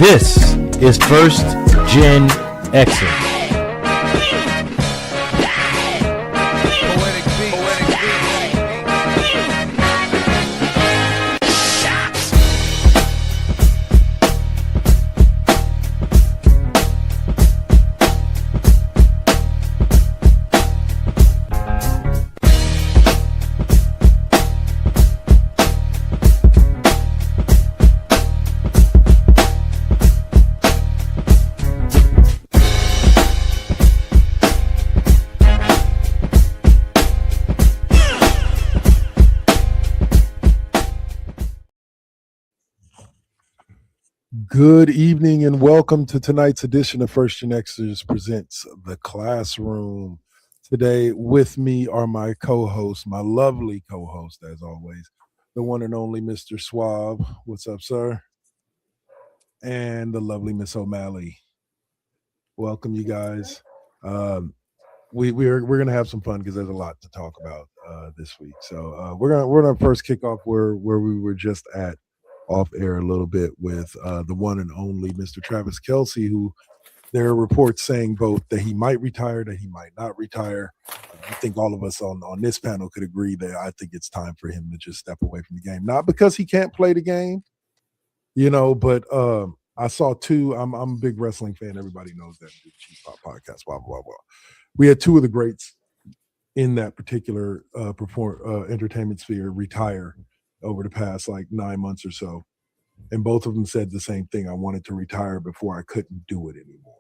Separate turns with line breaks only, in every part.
This is First GenXers.
Good evening and welcome to tonight's edition of First GenXers presents The Classroom. Today with me are my co-hosts, my lovely co-host as always, the one and only Mr. Suave. What's up, sir? And the lovely Miss O'Malley. Welcome, you guys. We're gonna have some fun because there's a lot to talk about this week. So we're gonna first kick off where we were just at off air a little bit with the one and only Mr. Travis Kelce, who there are reports saying both that he might retire, that he might not retire. I think all of us on this panel could agree that I think it's time for him to just step away from the game. Not because he can't play the game, but I saw two. I'm a big wrestling fan. Everybody knows that. Chief Pop podcast, blah, blah, blah. We had two of the greats in that particular entertainment sphere retire over the past like 9 months or so. And both of them said the same thing. I wanted to retire before I couldn't do it anymore.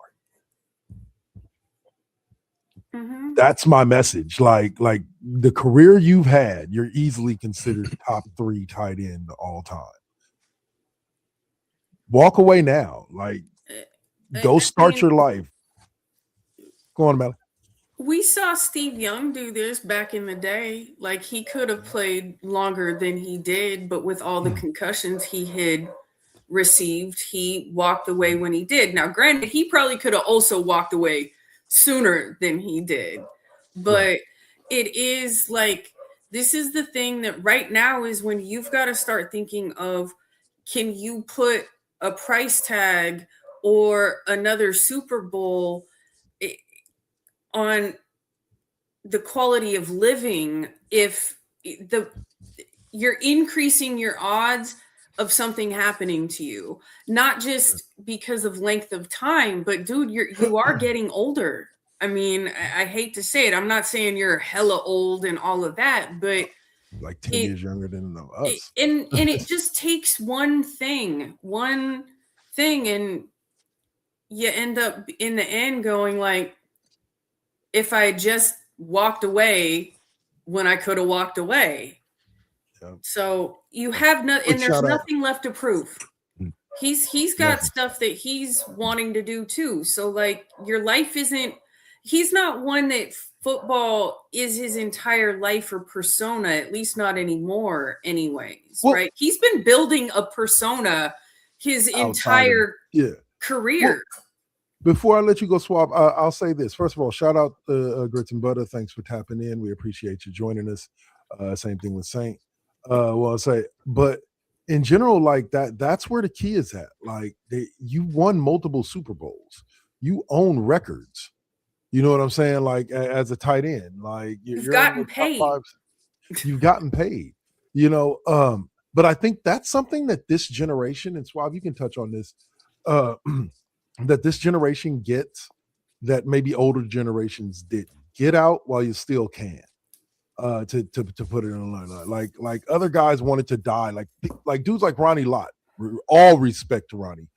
Mm-hmm. That's my message. Like the career you've had, you're easily considered top 3 tight end all time. Walk away now. Like, go start your life. Go on, Mel.
We saw Steve Young do this back in the day. Like, he could have played longer than he did, but with all the concussions he had received, he walked away when he did. Now, granted, he probably could have also walked away sooner than he did. But it is like, this is the thing that right now is when you've got to start thinking of, can you put a price tag or another Super Bowl on the quality of living if you're increasing your odds of something happening to you, not just because of length of time, but dude, you are getting older. I mean, I hate to say it. I'm not saying you're hella old and all of that, but
like 10 years younger than us.
And it just takes one thing, and you end up in the end going like, if I just walked away when I could have walked away. Yep. So you have and there's nothing left to prove. He's got stuff that he's wanting to do too. So like, your life he's not one that football is his entire life or persona, at least not anymore anyways, right? He's been building a persona his entire career.
Well, before I let you go, Swab, I'll say this. First of all, shout out to Grits and Butter. Thanks for tapping in. We appreciate you joining us. Same thing with Saint. I'll say, but in general, like that's where the key is at. Like, you won multiple Super Bowls. You own records. You know what I'm saying? Like, as a tight end, like
you've gotten paid.
You've gotten paid. But I think that's something that this generation, and Swab, you can touch on this, that this generation gets that maybe older generations didn't. Get out while you still can. To put it in a line, like other guys wanted to die, like dudes like Ronnie Lott. All respect to Ronnie,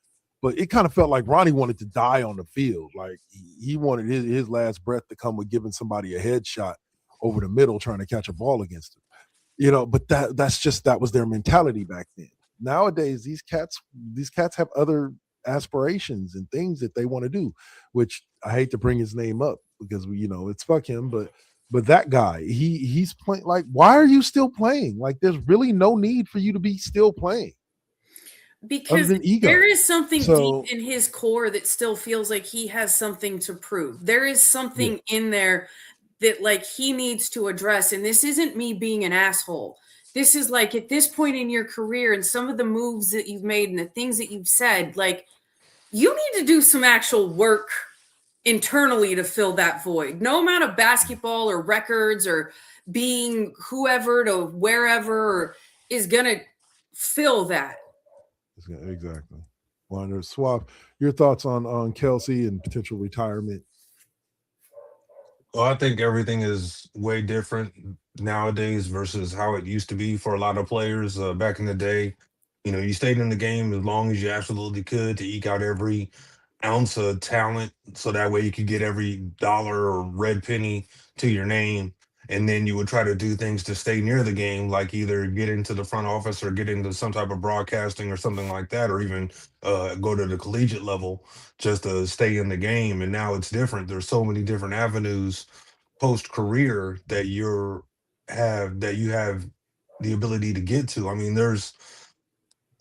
but it kind of felt like Ronnie wanted to die on the field. Like he wanted his last breath to come with giving somebody a headshot over the middle, trying to catch a ball against him. But that was their mentality back then. Nowadays, these cats have other aspirations and things that they want to do, which I hate to bring his name up because it's fuck him, but that guy, he's playing. Like, why are you still playing? Like, there's really no need for you to be still playing.
Because there is something deep in his core that still feels like he has something to prove. There is something in there that like he needs to address. And this isn't me being an asshole. This is like, at this point in your career and some of the moves that you've made and the things that you've said, like, you need to do some actual work internally to fill that void. No amount of basketball or records or being whoever to wherever is going to fill that.
Exactly. Wonder Swap, your thoughts on Kelsey and potential retirement?
Well, I think everything is way different nowadays versus how it used to be for a lot of players back in the day. You stayed in the game as long as you absolutely could to eke out every ounce of talent, so that way you could get every dollar or red penny to your name. And then you would try to do things to stay near the game, like either get into the front office or get into some type of broadcasting or something like that, or even go to the collegiate level just to stay in the game. And now it's different. There's so many different avenues post career that you have the ability to get to. I mean, there's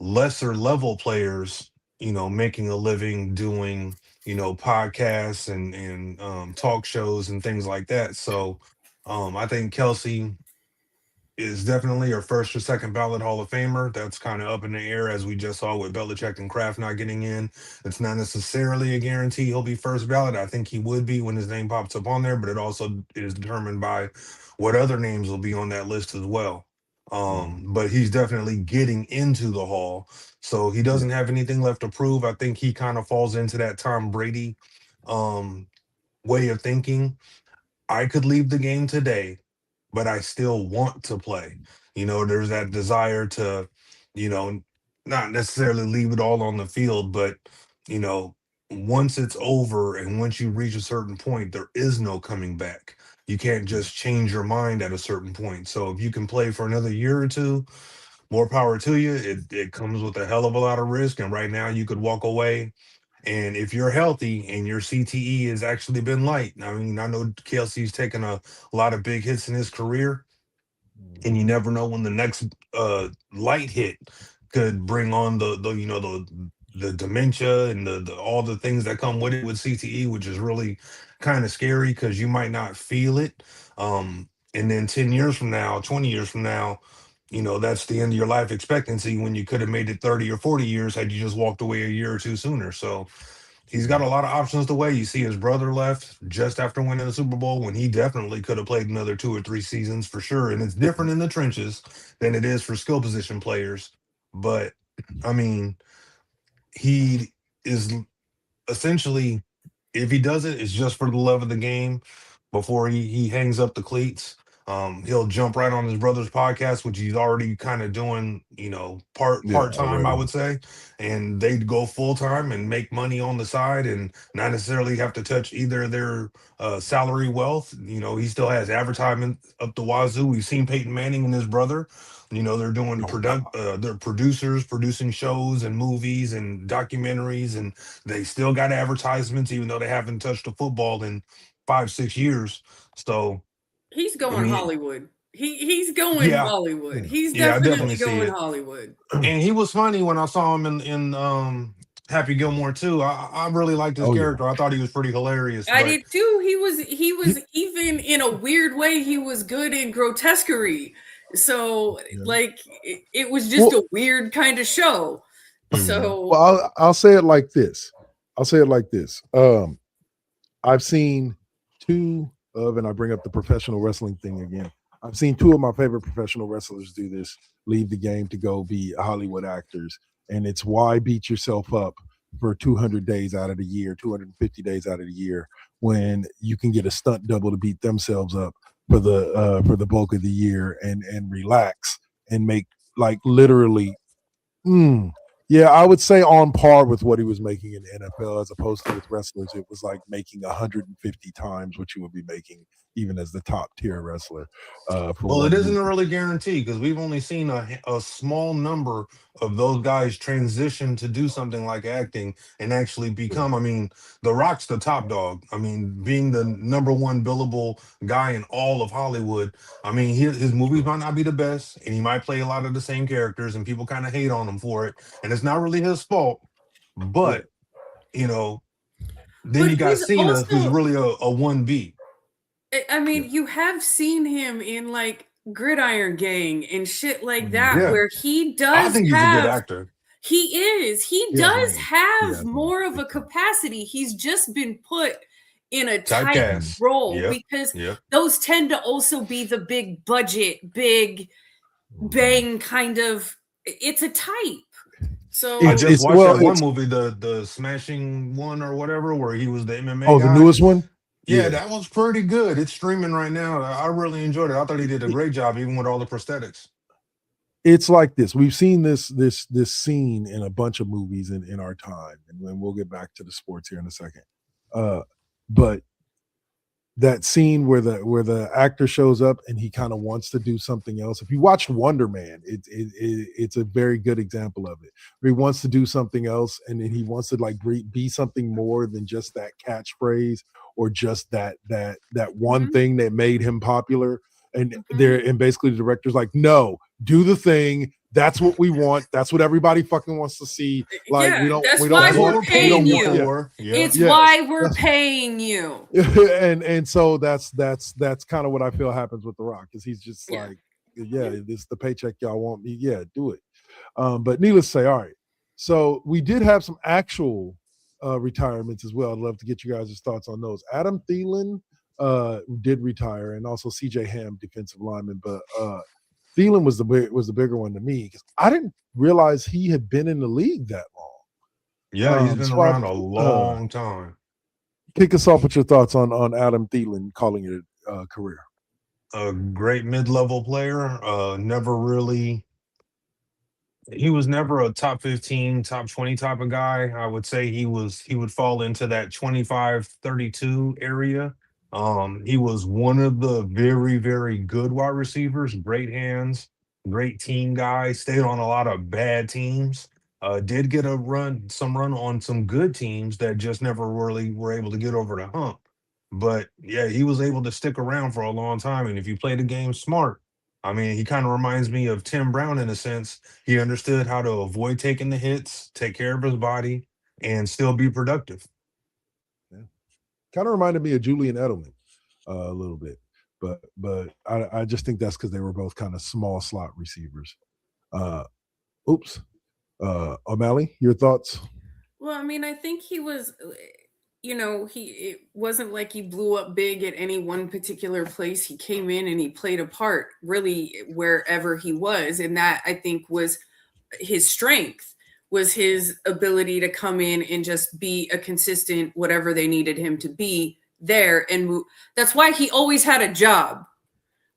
lesser level players, making a living doing, podcasts and talk shows and things like that. So I think Kelsey is definitely a first or second ballot Hall of Famer. That's kind of up in the air, as we just saw with Belichick and Kraft not getting in. It's not necessarily a guarantee he'll be first ballot. I think he would be when his name pops up on there, but it also is determined by what other names will be on that list as well. But he's definitely getting into the Hall, so he doesn't have anything left to prove. I think he kind of falls into that Tom Brady um, way of thinking. I could leave the game today, but I still want to play. There's that desire to, you know, not necessarily leave it all on the field, but, you know, once it's over and once you reach a certain point, there is no coming back. You can't just change your mind at a certain point. So if you can play for another year or two, more power to you. It comes with a hell of a lot of risk. And right now you could walk away, and if you're healthy and your CTE has actually been light, I mean, I know Kelsey's taken a lot of big hits in his career, and you never know when the next light hit could bring on the dementia and the all the things that come with it with CTE, which is really kind of scary because you might not feel it. And then 10 years from now, 20 years from now, that's the end of your life expectancy when you could have made it 30 or 40 years had you just walked away a year or two sooner. So he's got a lot of options to weigh. You see his brother left just after winning the Super Bowl when he definitely could have played another 2 or 3 seasons for sure. And it's different in the trenches than it is for skill position players. But I mean, he is essentially, if he does it, it's just for the love of the game before he hangs up the cleats. He'll jump right on his brother's podcast, which he's already kind of doing, part time, I
Already.
would say, and they'd go full time and make money on the side, and not necessarily have to touch either their salary wealth. He still has advertisement up the wazoo. We've seen Peyton Manning and his brother. They're doing they're producers producing shows and movies and documentaries, and they still got advertisements, even though they haven't touched a football in 5-6 years. So
He's
I
going
mean,
Hollywood. He's going
yeah,
Hollywood. He's
yeah, I
definitely
definitely see
going
it.
Hollywood.
And he was funny when I saw him in Happy Gilmore too. I really liked his
Oh yeah.
character. I thought he was pretty hilarious.
I
But
did too. He was even in a weird way. He was good in grotesquerie. So
Yeah.
like it was just
Well,
a weird kind of show. So
well, I'll say it like this. I'll say it like this. I've seen two of, and I bring up the professional wrestling thing again. I've seen two of my favorite professional wrestlers do this, leave the game to go be Hollywood actors. And it's why beat yourself up for 200 days out of the year, 250 days out of the year, when you can get a stunt double to beat themselves up for the bulk of the year and relax and make like literally yeah, I would say on par with what he was making in the NFL, as opposed to with wrestlers, it was like making 150 times what you would be making even as the top tier wrestler for
well, it
one
isn't a
movie.
really guarantee because we've only seen a small number of those guys transition to do something like acting and actually become. I mean, The Rock's the top dog. I mean, being the number one billable guy in all of Hollywood. I mean, his movies might not be the best, and he might play a lot of the same characters, and people kind of hate on him for it. And it's not really his fault.
Yeah,
But, you know, then
but
you got
he's
Cena, who's
also
really a 1B.
I
yeah.
mean, you have seen him in like Gridiron Gang and shit like
Mhm.
that
Yeah.
where he
I
does
think he's a good
have
actor.
He is. He
He has
does
range. He
have
has
more
range.
of a capacity. He's just been put in a tight
Typecast.
role
Yep.
because
Yep.
those tend to also be the big budget, big bang kind of. It's a type. So
I just
It's
watched
well,
that one
it's
movie, the Smashing one or whatever, where he was the MMA
oh, the
guy.
newest one.
Yeah, that was pretty good. It's streaming right now. I really enjoyed it. I thought he did a great job, even with all the prosthetics.
It's like this. We've seen this scene in a bunch of movies in our time, and then we'll get back to the sports here in a second. But that scene where the actor shows up and he kind of wants to do something else. If you watch Wonder Man, it's a very good example of it. Where he wants to do something else, and then he wants to like be something more than just that catchphrase or just that one thing that made him popular. And basically the director's like, no, do the thing. That's what we want. That's what everybody fucking wants to see. Like
that's
we
why
don't
we're
want
paying you. It's why we're paying you.
and so that's kind of what I feel happens with The Rock, is he's just like, this the paycheck y'all want me. Yeah, do it. But needless to say, all right. So we did have some actual retirements as well. I'd love to get you guys' thoughts on those. Adam Thielen did retire, and also CJ Ham, defensive lineman. But Thielen was the bigger one to me because I didn't realize he had been in the league that long.
Yeah, he's been around a long time.
Kick us off with your thoughts on Adam Thielen calling it a career.
A great mid-level player. He was never a top 15, top 20 type of guy. I would say he would fall into that 25-32 area. He was one of the very, very good wide receivers, great hands, great team guy, stayed on a lot of bad teams. Did get some run on some good teams that just never really were able to get over the hump. But yeah, he was able to stick around for a long time. And if you play the game smart, I mean, he kind of reminds me of Tim Brown in a sense. He understood how to avoid taking the hits, take care of his body, and still be productive.
Yeah. Kind of reminded me of Julian Edelman a little bit, but I just think that's because they were both kind of small slot receivers. O'Malley, your thoughts?
Well, I mean, I think he was, it wasn't like he blew up big at any one particular place. He came in and he played a part really wherever he was. And that, I think, was his strength, was his ability to come in and just be a consistent, whatever they needed him to be there and move. That's why he always had a job,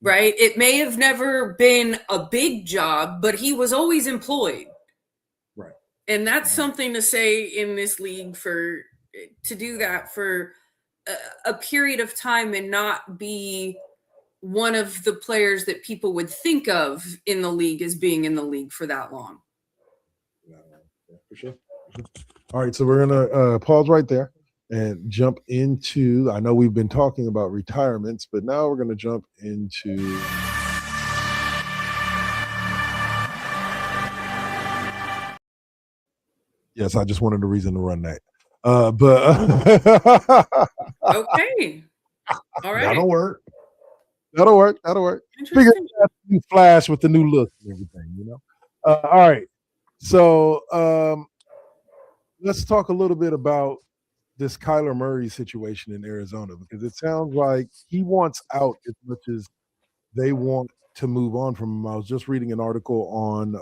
right? It may have never been a big job, but he was always employed.
Right.
And that's something to say in this league, to do that for a period of time and not be one of the players that people would think of in the league as being in the league for that long.
Yeah, for sure. All right, so we're gonna pause right there and jump into. I know we've been talking about retirements, but now we're gonna jump into. Yes, I just wanted a reason to run that.
Okay. All right.
That'll work. Figure out the new Flash with the new look and everything, all right. So let's talk a little bit about this Kyler Murray situation in Arizona, because it sounds like he wants out as much as they want to move on from him. I was just reading an article on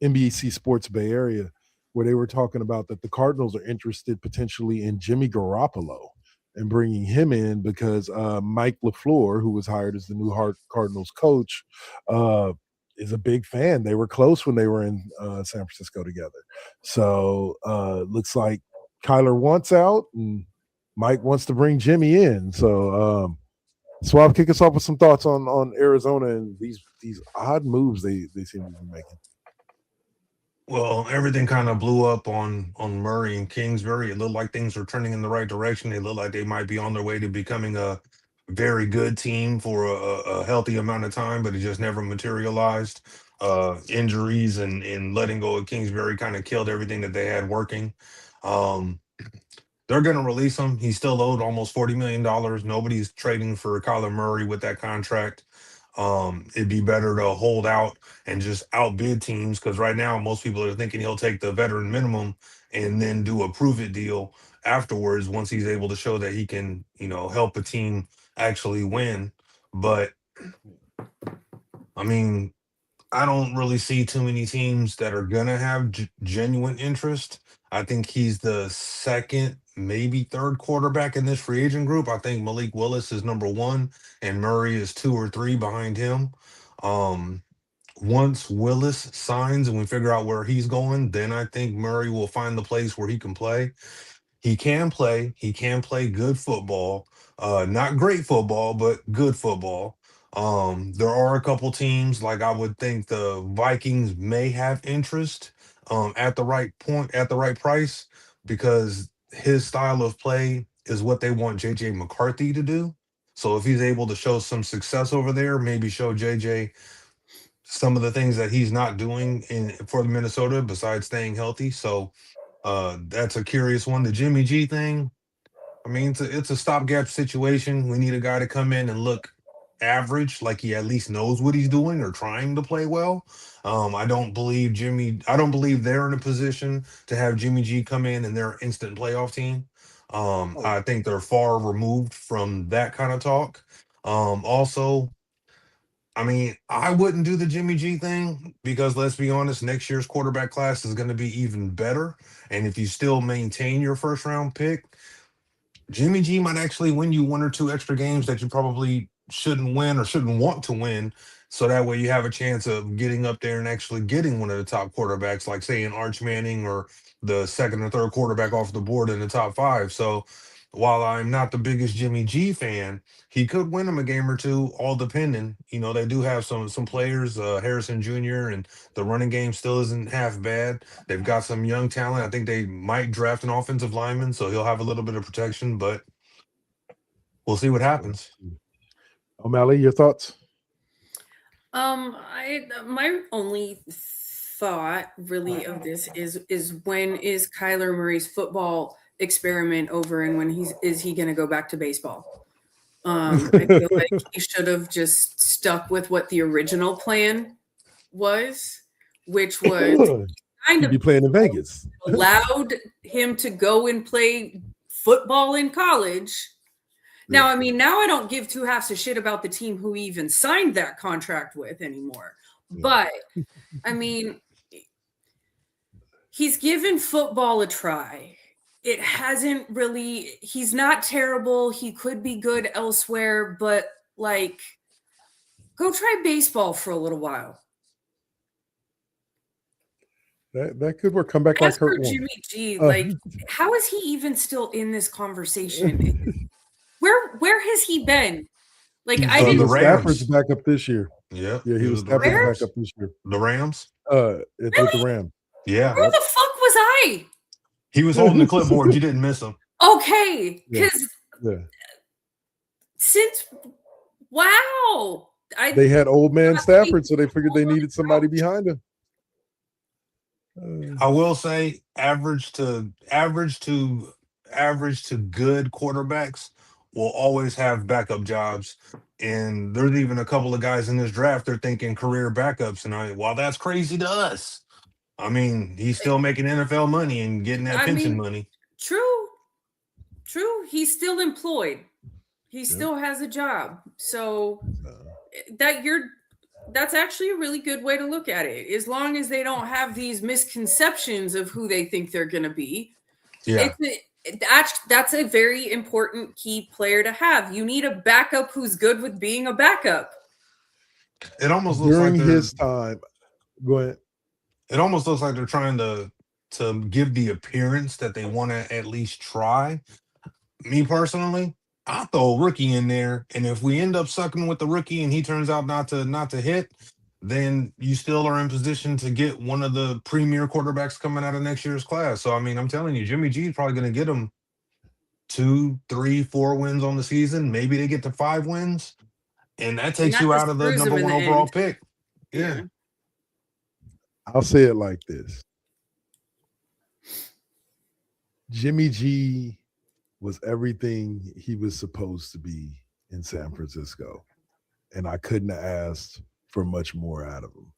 NBC Sports Bay Area where they were talking about that the Cardinals are interested potentially in Jimmy Garoppolo and bringing him in because Mike LaFleur, who was hired as the new Cardinals coach, is a big fan. They were close when they were in San Francisco together. So looks like Kyler wants out and Mike wants to bring Jimmy in. So Swab, kick us off with some thoughts on Arizona and these odd moves they seem to be making.
Well, everything kind of blew up on Murray and Kingsbury. It looked like things were trending in the right direction. It looked like they might be on their way to becoming a very good team for a healthy amount of time, but it just never materialized. Injuries and letting go of Kingsbury kind of killed everything that they had working. They're going to release him. He's still owed almost $40 million. Nobody's trading for Kyler Murray with that contract. It'd be better to hold out and just outbid teams, because right now most people are thinking he'll take the veteran minimum and then do a prove it deal afterwards once he's able to show that he can, help a team actually win. But I mean, I don't really see too many teams that are gonna have genuine interest. I think he's the second, maybe third quarterback in this free agent group. I think Malik Willis is number one, and Murray is two or three behind him. Um, Once Willis signs and we figure out where he's going, then I think Murray will find the place where he can play. He can play. He can play good football. Not great football, but good football. There are a couple teams, like I would think the Vikings may have interest at the right point, at the right price, because his style of play is what they want JJ McCarthy to do. So if he's able to show some success over there, maybe show JJ some of the things that he's not doing in for Minnesota besides staying healthy. So that's a curious one. The Jimmy G thing, I mean, it's a stopgap situation. We need a guy to come in and look average, like he at least knows what he's doing or trying to play well. I don't believe they're in a position to have Jimmy G come in and they're an instant playoff team. I think they're far removed from that kind of talk. Also, I mean, I wouldn't do the Jimmy G thing because let's be honest, next year's quarterback class is going to be even better. And if you still maintain your first round pick, Jimmy G might actually win you one or two extra games that you probably shouldn't win or shouldn't want to win. So that way you have a chance of getting up there and actually getting one of the top quarterbacks, like say an Arch Manning or the second or third quarterback off the board in the top five. So while I'm not the biggest Jimmy G fan, he could win him a game or two, all depending. They do have some players, Harrison Jr. and the running game still isn't half bad. They've got some young talent. I think they might draft an offensive lineman, so he'll have a little bit of protection, but we'll see what happens.
O'Malley, your thoughts?
My only thought really of this is when is Kyler Murray's football experiment over, and when is he going to go back to baseball? I feel like he should have just stuck with what the original plan was, which was kind
He'd
of
be playing in Vegas.
allowed him to go and play football in college. Now, I mean, now I don't give two halves a shit about the team who he even signed that contract with anymore. But, I mean, he's given football a try. It hasn't really, he's not terrible. He could be good elsewhere, but like, go try baseball for a little while.
That could work. Come back
As
like
for
Kurt Warner.
Jimmy G, like, how is he even still in this conversation? Where has he been? Like, I
He
didn't.
was
The
Stafford's
Rams.
backup this year.
Yeah,
Yeah, he was
the
Stafford's
Rams.
backup this year.
The Rams.
With the Rams.
Yeah,
Where the fuck was I?
he was holding the clipboard. You didn't miss him.
Okay, because
Yeah.
since wow,
They had old man Stafford, so they figured they needed somebody behind him.
I will say, average to good quarterbacks will always have backup jobs. And there's even a couple of guys in this draft they're thinking career backups. And while that's crazy to us, I mean, he's still making NFL money and getting that pension money.
True. He's still employed. He still has a job. So that's actually a really good way to look at it. As long as they don't have these misconceptions of who they think they're going to be.
Yeah.
That's a very important key player to have. You need a backup who's good with being a backup.
It almost looks
During
like
his time. Go ahead.
It almost looks like they're trying to give the appearance that they want to at least try. Me personally, I'll throw a rookie in there, and if we end up sucking with the rookie and he turns out not to hit, then you still are in position to get one of the premier quarterbacks coming out of next year's class. So I mean, I'm telling you, Jimmy G is probably going to get them 2, 3, 4 wins on the season. Maybe they get to 5 wins, and that takes you out of the number 1 overall pick. Yeah.
I'll say it like this. Jimmy G was everything he was supposed to be in San Francisco. and I couldn't have asked for much more out of him.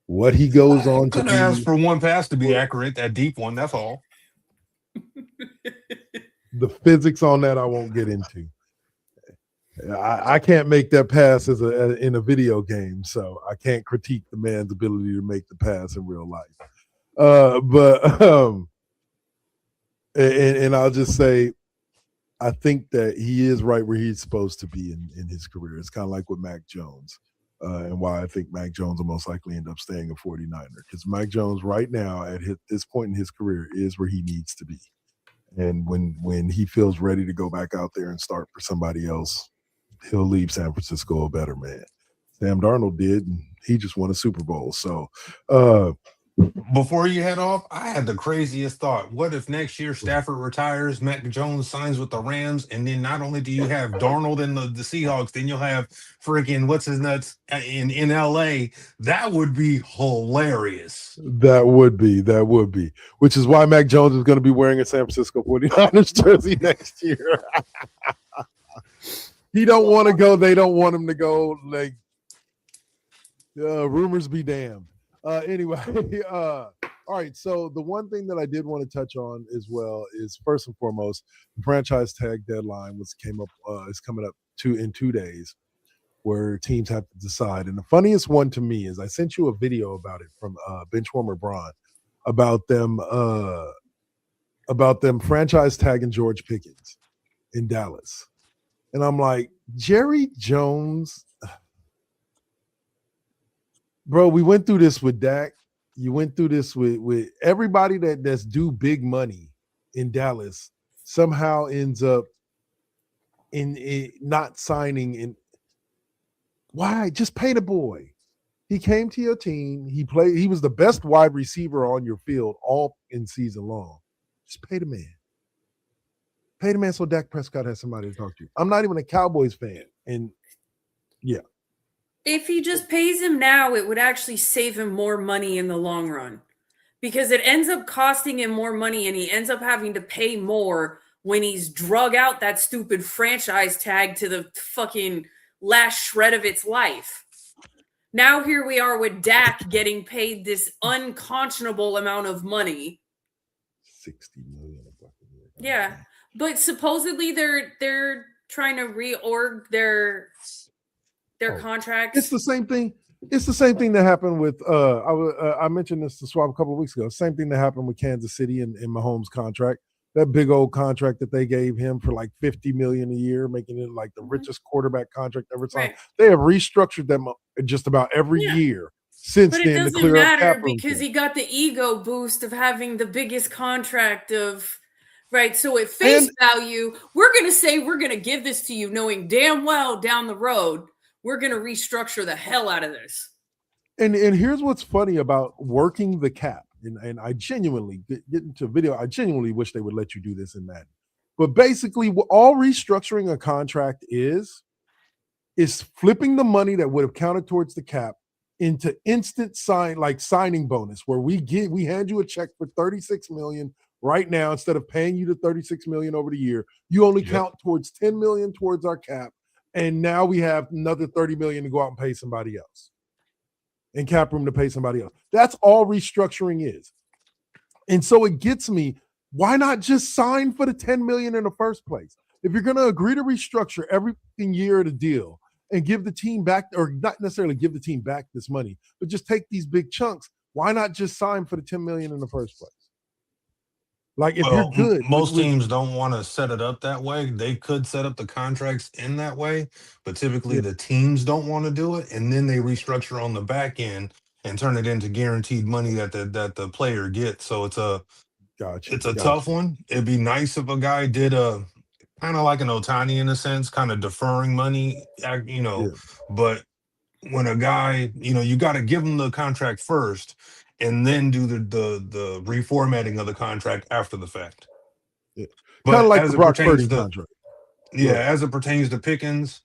What he goes
I
on to
could have asked
be,
for one pass to be accurate, that deep one. That's all.
the physics on that I won't get into. I can't make that pass in a video game, so I can't critique the man's ability to make the pass in real life. And I'll just say, I think that he is right where he's supposed to be in his career. It's kind of like with Mac Jones, and why I think Mac Jones will most likely end up staying a 49er, because Mac Jones right now at this point in his career is where he needs to be. And when he feels ready to go back out there and start for somebody else, he'll leave San Francisco a better man. Sam Darnold did, and he just won a Super Bowl. So
before you head off, I had the craziest thought. What if next year Stafford retires, Mac Jones signs with the Rams, and then not only do you have Darnold and the Seahawks, then you'll have freaking what's his nuts in LA. That would be hilarious.
That would be, which is why Mac Jones is going to be wearing a San Francisco 49ers jersey next year. He don't want to go. They don't want him to go. Like, rumors be damned. Anyway, all right. So the one thing that I did want to touch on as well is, first and foremost, the franchise tag deadline is coming up in 2 days, where teams have to decide. And the funniest one to me is I sent you a video about it from Benchwarmer Braun about them franchise tagging George Pickens in Dallas. And I'm like, Jerry Jones, bro, we went through this with Dak. You went through this with everybody that's due big money in Dallas somehow ends up in not signing. In why? Just pay the boy. He came to your team. He was the best wide receiver on your field all in season long. Just pay the man. Pay the man so Dak Prescott has somebody to talk to. I'm not even a Cowboys fan. And yeah.
If he just pays him now, it would actually save him more money in the long run, because it ends up costing him more money and he ends up having to pay more when he's drug out that stupid franchise tag to the fucking last shred of its life. Now here we are with Dak getting paid this unconscionable amount of money.
60 million.
Yeah. But supposedly they're trying to reorg their contracts.
It's the same thing. It's the same thing that happened with I mentioned this to Swab a couple of weeks ago. Same thing that happened with Kansas City and Mahomes' contract. That big old contract that they gave him for like $50 million a year, making it like the richest quarterback contract ever signed. Right. They have restructured them just about every year since
but
then.
It doesn't matter because he got the ego boost of having the biggest contract of. Right. So at face value, we're going to say we're going to give this to you knowing damn well down the road, we're going to restructure the hell out of this.
And here's what's funny about working the cap. And I genuinely get into video. I genuinely wish they would let you do this in Madden. But basically, all restructuring a contract is flipping the money that would have counted towards the cap into instant signing bonus, where we hand you a check for $36 million. Right now, instead of paying you the $36 million over the year, you only count towards $10 million towards our cap, and now we have another $30 million to go out and pay somebody else, and cap room to pay somebody else. That's all restructuring is. And so it gets me, why not just sign for the $10 million in the first place? If you're going to agree to restructure every year of the deal and give the team back, or not necessarily give the team back this money, but just take these big chunks, why not just sign for the $10 million in the first place? Like, if you're good,
most teams don't want to set it up that way. They could set up the contracts in that way, but typically the teams don't want to do it, and then they restructure on the back end and turn it into guaranteed money that the player gets. So it's a tough one. It'd be nice if a guy did a kind of like an Ohtani in a sense, kind of deferring money, but when a guy, you got to give him the contract first and then do the reformatting of the contract after the fact.
Yeah. Kind of like the Brock Purdy contract.
Yeah, as it pertains to Pickens,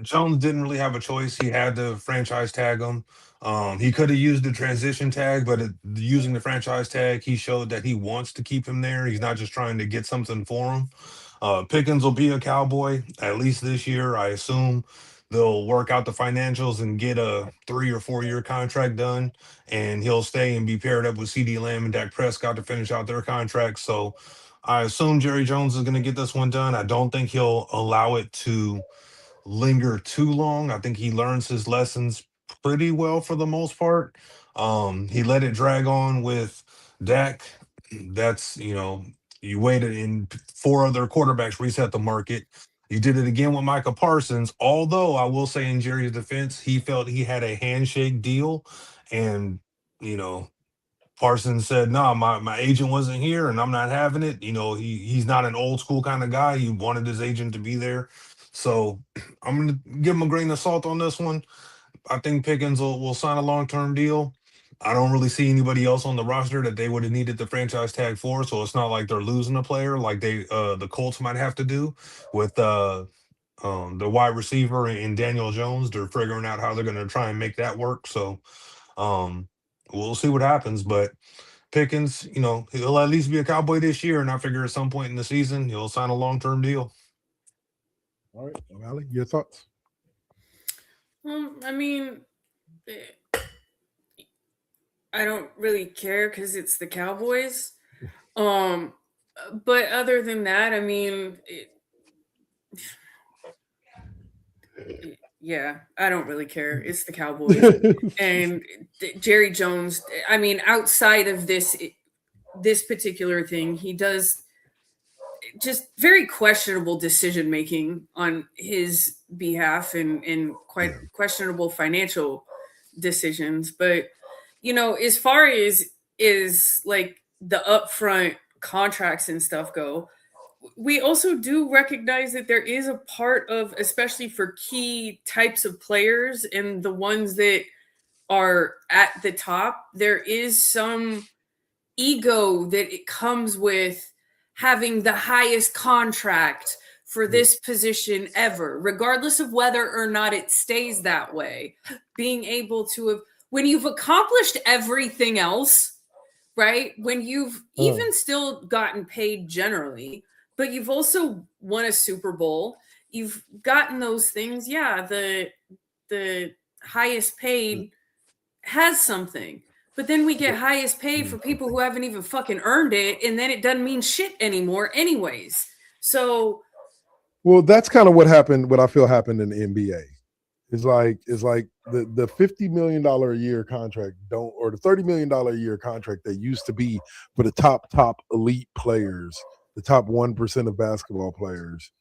Jones didn't really have a choice. He had to franchise tag him. He could have used the transition tag, but using the franchise tag, he showed that he wants to keep him there. He's not just trying to get something for him. Pickens will be a Cowboy at least this year. I assume they'll work out the financials and get a 3 or 4 year contract done, and he'll stay and be paired up with CD Lamb and Dak Prescott to finish out their contracts. So I assume Jerry Jones is going to get this one done. I don't think he'll allow it to linger too long. I think he learns his lessons pretty well for the most part. He let it drag on with Dak. That's, you waited in 4 other quarterbacks reset the market. You did it again with Micah Parsons. Although I will say in Jerry's defense, he felt he had a handshake deal, and you know Parsons said, "Nah, my agent wasn't here, and I'm not having it." He's not an old school kind of guy. He wanted his agent to be there, so I'm gonna give him a grain of salt on this one. I think Pickens will sign a long term deal. I don't really see anybody else on the roster that they would have needed the franchise tag for, so it's not like they're losing a player like the Colts might have to do with the wide receiver and Daniel Jones. They're figuring out how they're going to try and make that work. So um, we'll see what happens. But Pickens, he'll at least be a Cowboy this year, and I figure at some point in the season he'll sign a long-term deal.
All right, O'Malley, your thoughts?
I mean, I don't really care because it's the Cowboys. But other than that, I mean, yeah, I don't really care. It's the Cowboys. And Jerry Jones, I mean, outside of this particular thing, he does just very questionable decision making on his behalf and quite questionable financial decisions. But as far as like the upfront contracts and stuff go, we also do recognize that there is a part of, especially for key types of players and the ones that are at the top, there is some ego that it comes with having the highest contract for this position ever, regardless of whether or not it stays that way. Being able to have, when you've accomplished everything else, right? When you've even still gotten paid generally, but you've also won a Super Bowl, you've gotten those things. Yeah, the highest paid has something. But then we get highest paid for people who haven't even fucking earned it, and then it doesn't mean shit anymore anyways. So
well, that's kind of what I feel happened in the NBA. It's like the $50 million a year contract or the $30 million a year contract that used to be for the top elite players, the top 1% of basketball players,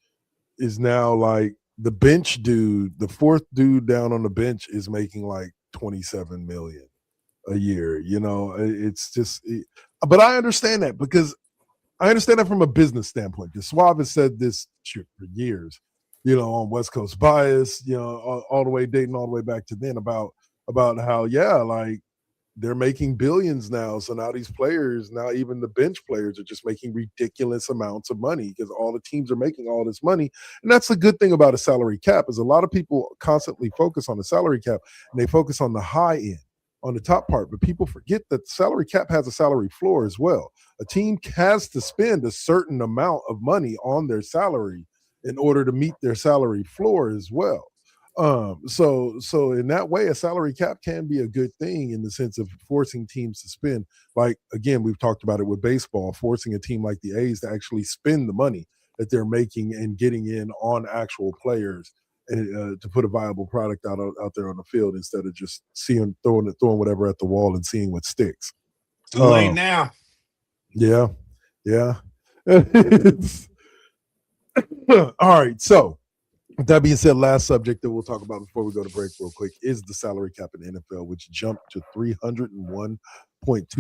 is now like the bench dude, the fourth dude down on the bench is making like $27 million a year. It's just, but I understand that because I understand that from a business standpoint. Because Suave has said this shit for years, on West Coast Bias, all the way dating all the way back to then about how, like they're making billions now. So now these players, now even the bench players are just making ridiculous amounts of money because all the teams are making all this money. And that's the good thing about a salary cap is a lot of people constantly focus on the salary cap and they focus on the high end, on the top part, but people forget that the salary cap has a salary floor as well. A team has to spend a certain amount of money on their salary in order to meet their salary floor as well. So in that way, a salary cap can be a good thing in the sense of forcing teams to spend. Like, again, we've talked about it with baseball, forcing a team like the A's to actually spend the money that they're making and getting in on actual players and to put a viable product out there on the field instead of just throwing whatever at the wall and seeing what sticks.
Too late now.
Yeah. All right. So with that being said, last subject that we'll talk about before we go to break real quick is the salary cap in the NFL, which jumped to $301.2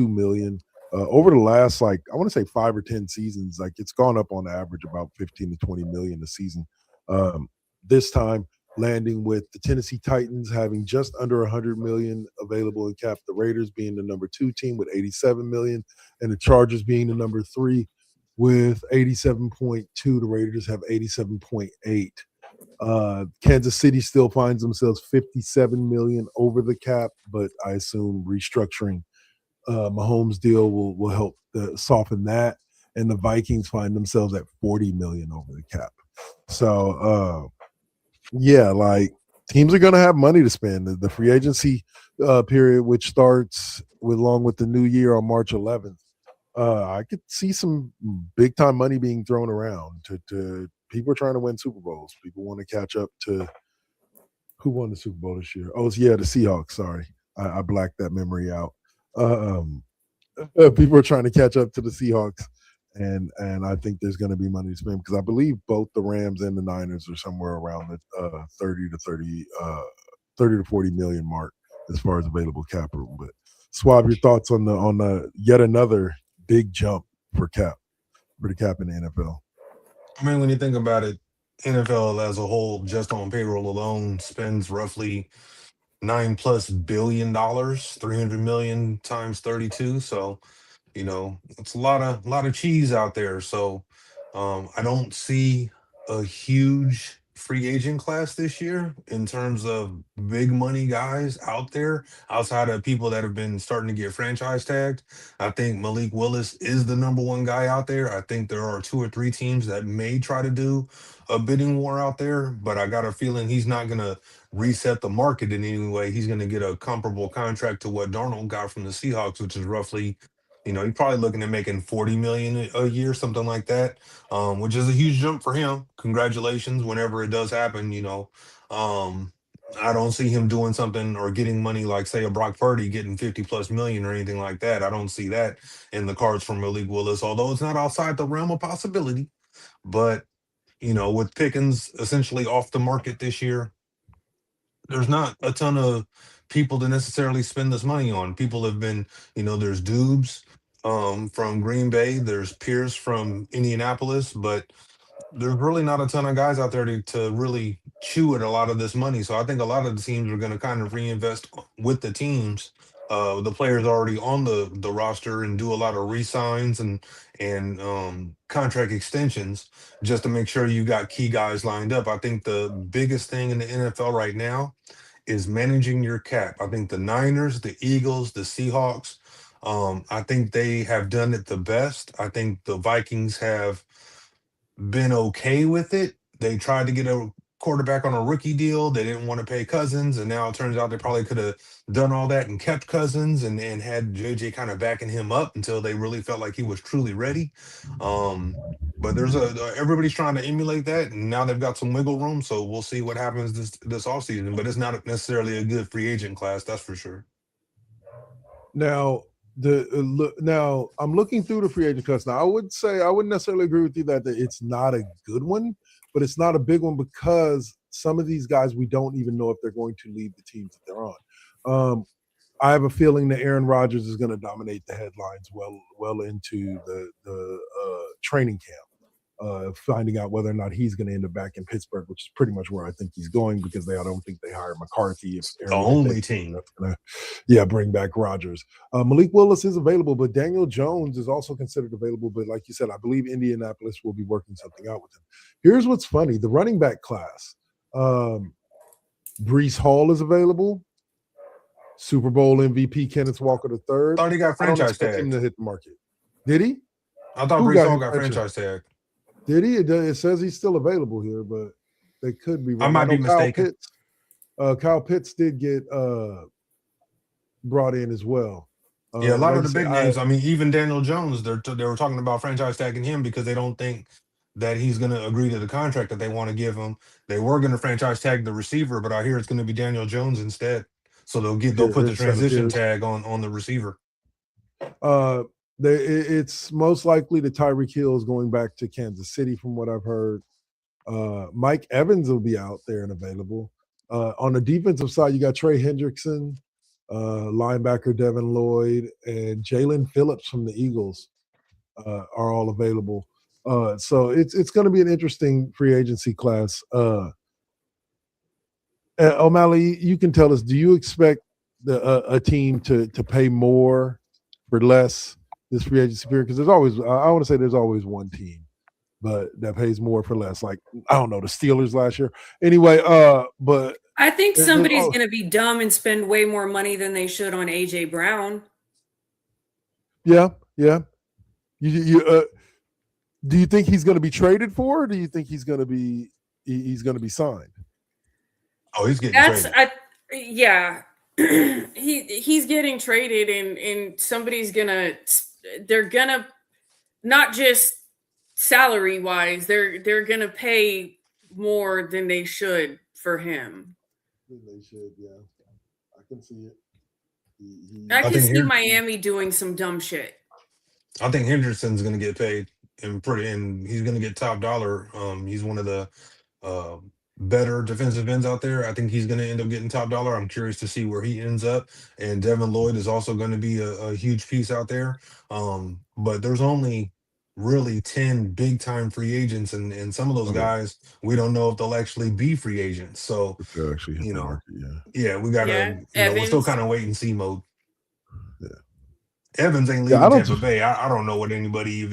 million over the last, I want to say 5 or 10 seasons. Like it's gone up on average about 15 to 20 million a season. This time landing with the Tennessee Titans having just under 100 million available in cap, the Raiders being the number 2 team with 87 million, and the Chargers being the number 3 with 87.2. The Raiders have 87.8. Kansas City still finds themselves 57 million over the cap, but I assume restructuring Mahomes' deal will help soften that. and the Vikings find themselves at 40 million over the cap. So yeah, like teams are going to have money to spend. The free agency period, which starts along with the new year on March 11th, I could see some big time money being thrown around to people are trying to win Super Bowls. People want to catch up to who won the Super Bowl this year. Oh, yeah, the Seahawks. Sorry, I blacked that memory out. People are trying to catch up to the Seahawks, and I think there's going to be money to spend because I believe both the Rams and the Niners are somewhere around the 30 to 40 million mark as far as available cap room. But Swab, your thoughts on the yet another big jump for the cap in the NFL?
I mean, when you think about it, NFL as a whole, just on payroll alone, spends roughly $9+ billion, 300 million times 32. So, it's a lot of cheese out there. So, I don't see a huge free agent class this year in terms of big money guys out there outside of people that have been starting to get franchise tagged. I think Malik Willis is the number one guy out there. I think there are two or three teams that may try to do a bidding war out there, but I got a feeling he's not going to reset the market in any way. He's going to get a comparable contract to what Darnold got from the Seahawks, which is roughly, he's probably looking at making 40 million a year, something like that, which is a huge jump for him. Congratulations, whenever it does happen. Um, I don't see him doing something or getting money like, say, a Brock Purdy getting 50+ million or anything like that. I don't see that in the cards for Malik Willis, although it's not outside the realm of possibility. But, with Pickens essentially off the market this year, there's not a ton of people to necessarily spend this money on. People have been, there's Dubes from Green Bay, there's Pierce from Indianapolis, but there's really not a ton of guys out there to really chew at a lot of this money. So I think a lot of the teams are going to kind of reinvest with the teams, the players already on the roster, and do a lot of re-signs and contract extensions just to make sure you got key guys lined up. I think the biggest thing in the NFL right now is managing your cap. I think the Niners, the Eagles, the Seahawks, I think they have done it the best. I think the Vikings have been okay with it. They tried to get a quarterback on a rookie deal. They didn't want to pay Cousins, and now it turns out they probably could have done all that and kept Cousins and had JJ kind of backing him up until they really felt like he was truly ready. But there's everybody's trying to emulate that, and now they've got some wiggle room. So we'll see what happens this offseason. But it's not necessarily a good free agent class, that's for sure.
Now, now I'm looking through the free agent class. Now, I wouldn't necessarily agree with you that it's not a good one, but it's not a big one because some of these guys we don't even know if they're going to leave the teams that they're on. I have a feeling that Aaron Rodgers is going to dominate the headlines well into the training camp, finding out whether or not he's going to end up back in Pittsburgh, which is pretty much where I think he's going because I don't think they hired McCarthy. If
The only team
that's going to, bring back Rodgers. Malik Willis is available, but Daniel Jones is also considered available. But like you said, I believe Indianapolis will be working something out with him. Here's what's funny: the running back class. Breece Hall is available. Super Bowl MVP Kenneth Walker III.
Thought he got franchise
tag. Him to hit the market. Did he?
I thought Breece Hall got franchise tag.
Did he? It says he's still available here, but they could be wrong.
I might be mistaken.
Kyle Pitts did get brought in as well.
Yeah, a lot of the big names. I mean, even Daniel Jones, they were talking about franchise tagging him because they don't think that he's going to agree to the contract that they want to give him. They were going to franchise tag the receiver, but I hear it's going to be Daniel Jones instead. So they'll put the transition tag on the receiver.
It's most likely that Tyreek Hill is going back to Kansas City, from what I've heard. Mike Evans will be out there and available. On the defensive side, you got Trey Hendrickson, linebacker Devin Lloyd, and Jalen Phillips from the Eagles are all available. So it's going to be an interesting free agency class. O'Malley, you can tell us, do you expect a team to pay more for less this free agency period? Because I want to say there's always one team but that pays more for less. Like, I don't know, the Steelers last year. Anyway, but
I think somebody's going to be dumb and spend way more money than they should on A.J. Brown.
Yeah. Do you think he's going to be traded for, or do you think he's going to be signed?
Oh, he's getting traded.
Yeah. He's getting traded, and they're gonna not just salary wise, they're gonna pay more than they should for him.
They should, yeah. I can see it.
I can see Miami doing some dumb shit.
I think Henderson's going to get paid and he's going to get top dollar. He's one of the better defensive ends out there. I think he's going to end up getting top dollar. I'm curious to see where he ends up. And Devin Lloyd is also going to be a huge piece out there. But there's only really 10 big time free agents, and some of those guys we don't know if they'll actually be free agents. So
they'll actually hit the market,
we gotta we're still kind of wait and see mode.
Yeah.
Evans ain't leaving Tampa Bay. I don't know what anybody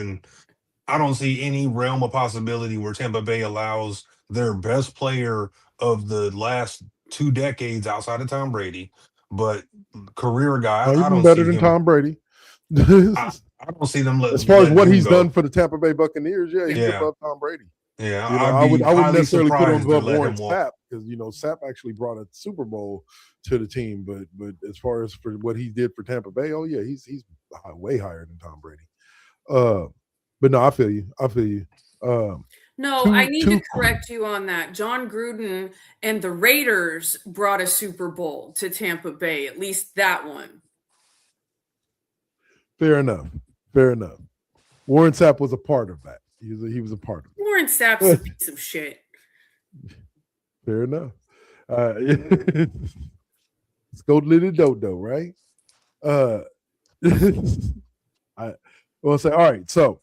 I don't see any realm of possibility where Tampa Bay allows their best player of the last 2 decades outside of Tom Brady, but career guy. I don't
better
see
than Tom Brady.
I don't see them.
As far as what he's done for the Tampa Bay Buccaneers, he's above Tom Brady.
Yeah,
I wouldn't necessarily put him above Warren Sapp, because Sapp actually brought a Super Bowl to the team. But as far as for what he did for Tampa Bay, he's way higher than Tom Brady. But no, I feel you.
I need to correct you on that. John Gruden and the Raiders brought a Super Bowl to Tampa Bay, at least that one.
Fair enough. Warren Sapp was a part of that. He was a part of it.
Warren Sapp's a piece of shit.
Fair enough. Let's go little dodo, right? I will say, all right, so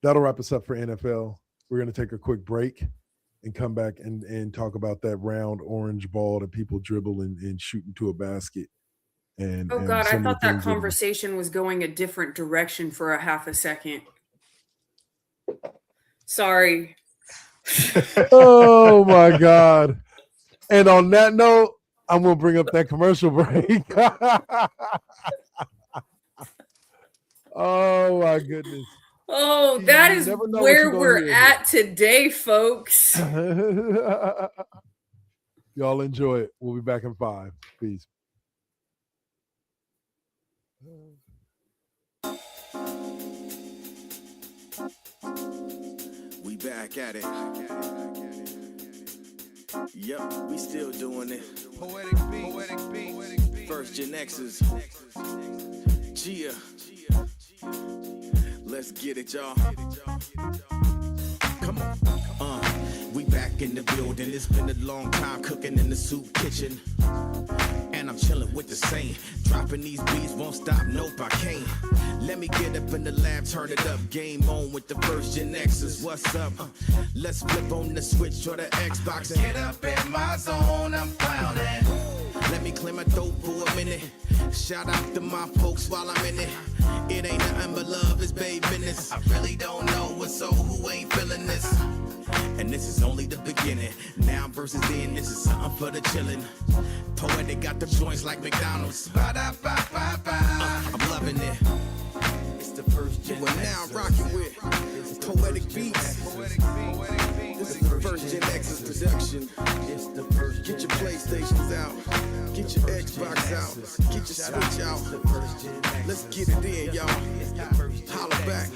that'll wrap us up for NFL. We're going to take a quick break and come back and talk about that round orange ball that people dribble and shoot into a basket. I
thought that conversation was going a different direction for a half a second. Sorry.
Oh my God. And on that note, I'm going to bring up that commercial break. Oh my goodness.
Oh, that is where we're at today, folks.
Y'all enjoy it. We'll be back in 5. Peace.
We back at it. Yep, we still doing it. Poetic beat. First GenXers. Gia. Let's get it, y'all. Come on. We back in the building. It's been a long time cooking in the soup kitchen. And I'm chilling with the same. Dropping these beats, won't stop, nope, I can't. Let me get up in the lab, turn it up. Game on with the first GenXers. What's up? Let's flip on the switch or the Xbox. Get up in my zone, I'm clowning. Let me clear my throat for a minute. Shout out to my folks while I'm in it. It ain't nothing but love, it's babe business. I really don't know what's so who ain't feeling this. And this is only the beginning. Now versus then, this is something for the chillin'. Poetic got the joints like McDonald's. I'm loving it. It's the first GenX. We're now rocking with Poetic Beats. This is the first GenXers production. Get your PlayStations out. Get your Xbox out. Get your Switch out. Let's get it in, y'all. Holla back.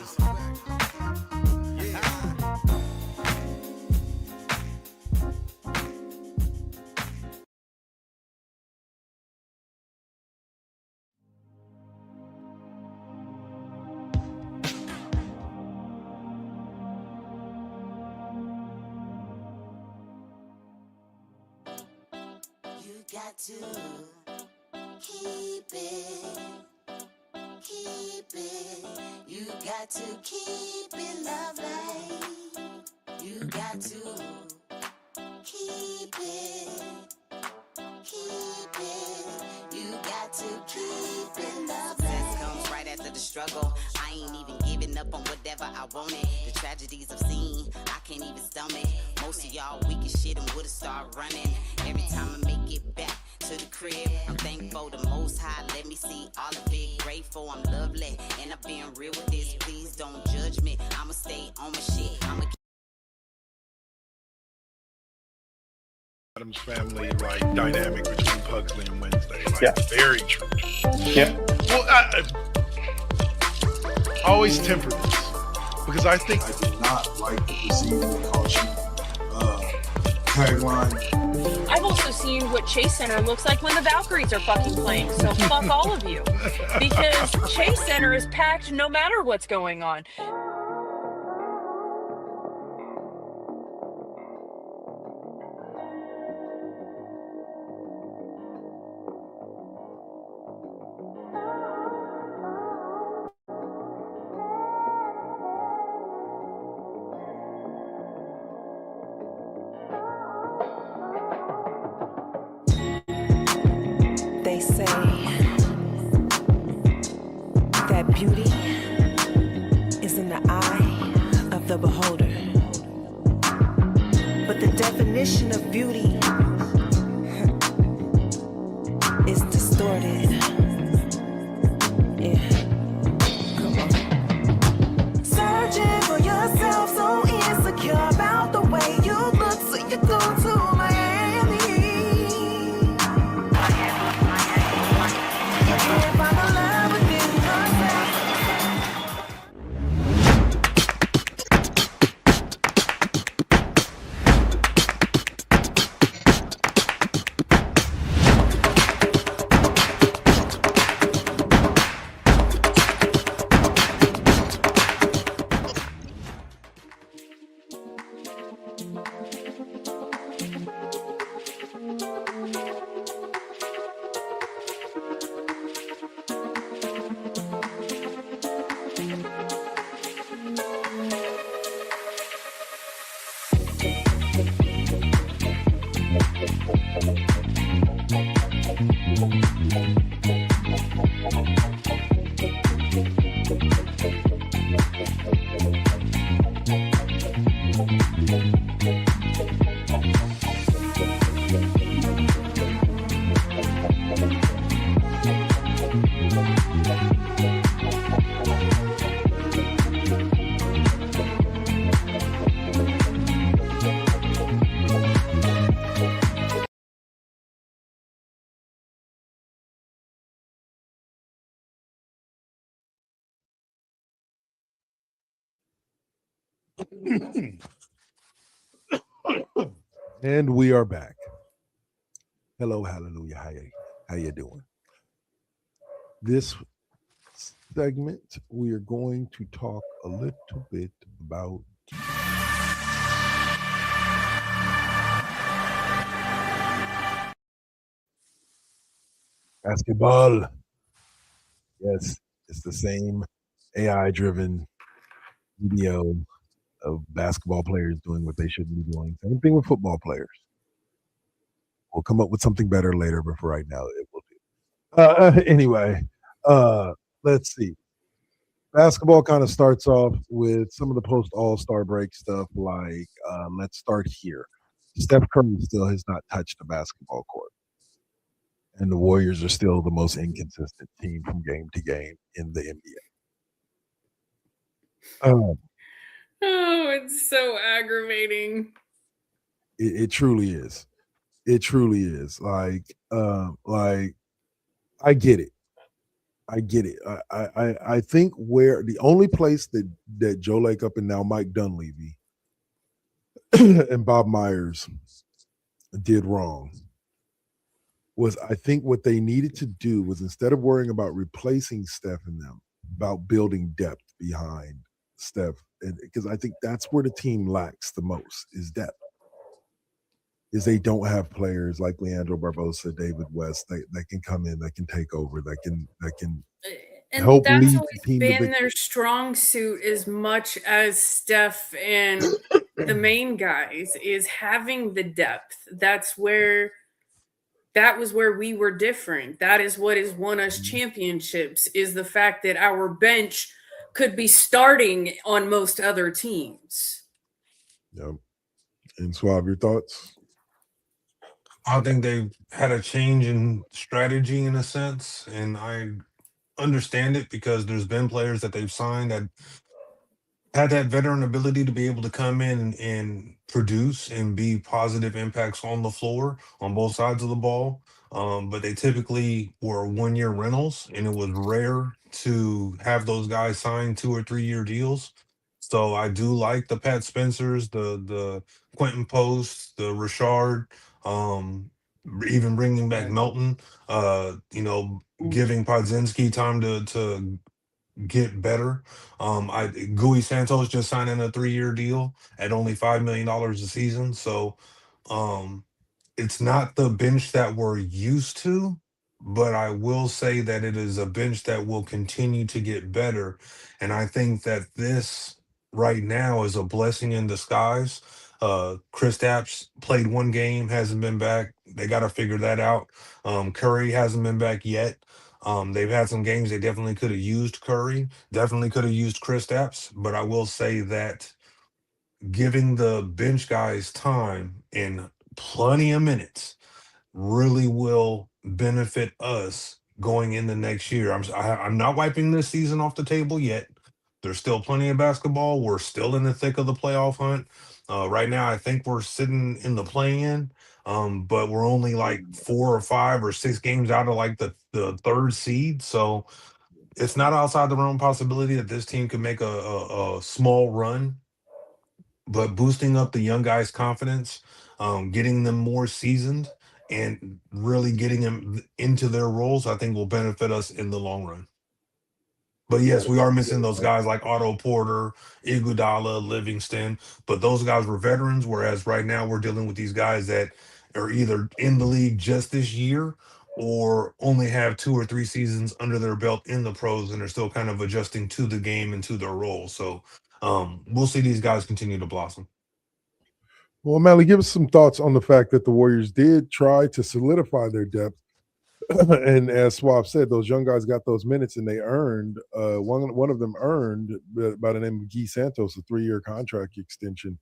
Got to keep it. You got to keep it lovely. You got to keep it. You got to keep it lovely.
Success comes right after the struggle. I ain't even giving up on whatever I wanted. The tragedies I've seen, I can't even stomach. Most of y'all weak as shit and would've started running. Every time I make it back to the crib. I'm thankful the most high, let me see all of it. Grateful, I'm lovely, and I've been real with this. Please don't judge me, I'ma stay on my shit.
Adams family like dynamic between Pugsley and Wednesday. Like, very true.
Yeah.
Well, I always temper this because I think
I did not like the receive the caution tagline.
I've also seen what Chase Center looks like when the Valkyries are fucking playing, so fuck all of you. Because Chase Center is packed no matter what's going on.
They say that beauty is in the eye of the beholder. But the definition of beauty is distorted. Yeah. Come on. Searching for yourself, so insecure about the way you look, so you go to Miami. You can't find the love within yourself.
And we are back. Hello, hallelujah. How you doing? This segment, we are going to talk a little bit about basketball. Yes, it's the same AI-driven video of basketball players doing what they shouldn't be doing. Same thing with football players. We'll come up with something better later, but for right now, it will do. Anyway, let's see. Basketball kind of starts off with some of the post All-Star break stuff, like let's start here. Steph Curry still has not touched a basketball court, and the Warriors are still the most inconsistent team from game to game in the NBA.
Oh, it's so aggravating.
It truly is. It truly is. Like I get it. I get it. I think where the only place that Joe Lacob and now Mike Dunleavy and Bob Myers did wrong was, I think what they needed to do was, instead of worrying about replacing Steph and them, about building depth behind Steph, and because I think that's where the team lacks the most is depth. Is they don't have players like Leandro Barbosa, David West that can come in, that can take over, that can
And
help
that's
lead the
always
team to
been
victory.
their strong suit as much as Steph and the main guys, is having the depth. That was where we were different. That is what has won us championships, is the fact that our bench could be starting on most other teams.
Yep. And Suave, your thoughts?
I think they've had a change in strategy in a sense, and I understand it because there's been players that they've signed that had that veteran ability to be able to come in and produce and be positive impacts on the floor on both sides of the ball. But they typically were 1 year rentals, and it was rare to have those guys sign 2 or 3 year deals. So I do like the Pat Spencers, the Quentin Post, the Richard, even bringing back Melton. Giving Podzinski time to get better. Gui Santos just signing a 3 year deal at only $5 million a season. So um it's not the bench that we're used to, but I will say that it is a bench that will continue to get better. And I think that this right now is a blessing in disguise. Chris Stapps played 1 game, hasn't been back. They got to figure that out. Curry hasn't been back yet. They've had some games they definitely could have used Curry, definitely could have used Chris Stapps, but I will say that giving the bench guys time and plenty of minutes really will benefit us going into next year. I'm not wiping this season off the table yet. There's still plenty of basketball. We're still in the thick of the playoff hunt. Right now, I think we're sitting in the play-in, but we're only like 4 or 5 or 6 games out of like the third seed. So it's not outside the realm possibility that this team could make a small run, but boosting up the young guys' confidence, getting them more seasoned, and really getting them into their roles, I think will benefit us in the long run. But yes, we are missing those guys like Otto Porter, Iguodala, Livingston, but those guys were veterans, whereas right now we're dealing with these guys that are either in the league just this year or only have 2 or 3 seasons under their belt in the pros and are still kind of adjusting to the game and to their role. So we'll see these guys continue to blossom.
Well, Mally, give us some thoughts on the fact that the Warriors did try to solidify their depth. And as Swab said, those young guys got those minutes, and they earned one of them earned by the name of Guy Santos a 3-year contract extension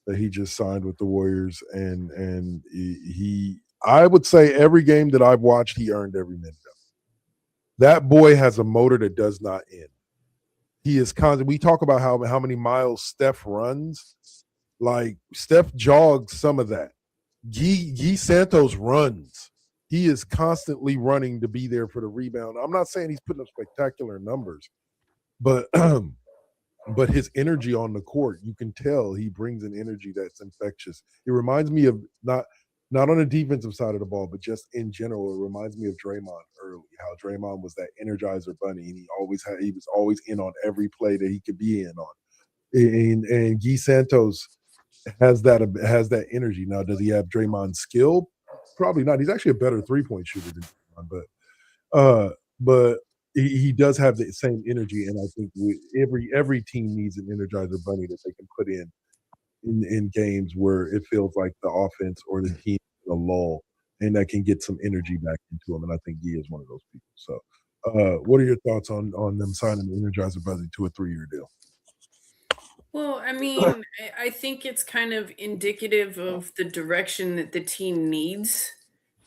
that he just signed with the Warriors, and he I would say every game that I've watched, he earned every minute of it. That boy has a motor that does not end. He is constant. We talk about how many miles Steph runs. Like Steph jogs some of that. Guy Santos runs. He is constantly running to be there for the rebound. I'm not saying he's putting up spectacular numbers, but but his energy on the court, you can tell he brings an energy that's infectious. It reminds me of not on the defensive side of the ball, but just in general, it reminds me of Draymond early. How Draymond was that energizer bunny, and he was always in on every play that he could be in on. And Guy Santos has that energy. Now, does he have Draymond's skill? Probably not. He's actually a better 3-point shooter than Draymond, but he does have the same energy. And I think every team needs an energizer bunny that they can put in games where it feels like the offense or the team is a lull, and that can get some energy back into them. And I think Guy is one of those people. So, what are your thoughts on them signing the energizer bunny to a 3-year deal?
Well, I mean, I think it's kind of indicative of the direction that the team needs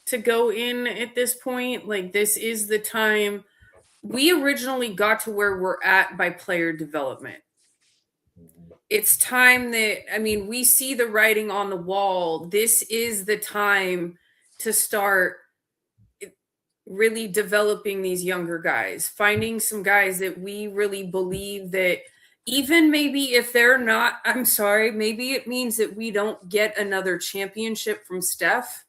to go in at this point. Like, this is the time. We originally got to where we're at by player development. It's time that, I mean, we see the writing on the wall. This is the time to start really developing these younger guys, finding some guys that we really believe that even maybe if they're not, I'm sorry, maybe it means that we don't get another championship from Steph.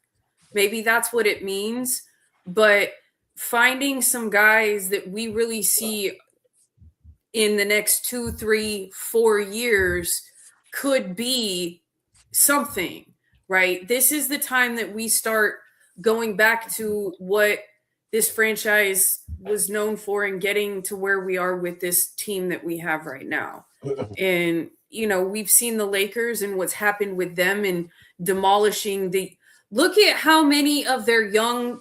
Maybe that's what it means. But finding some guys that we really see in the next 2, 3, 4 years could be something, right? This is the time that we start going back to what this franchise was known for and getting to where we are with this team that we have right now. And, you know, we've seen the Lakers and what's happened with them and demolishing look at how many of their young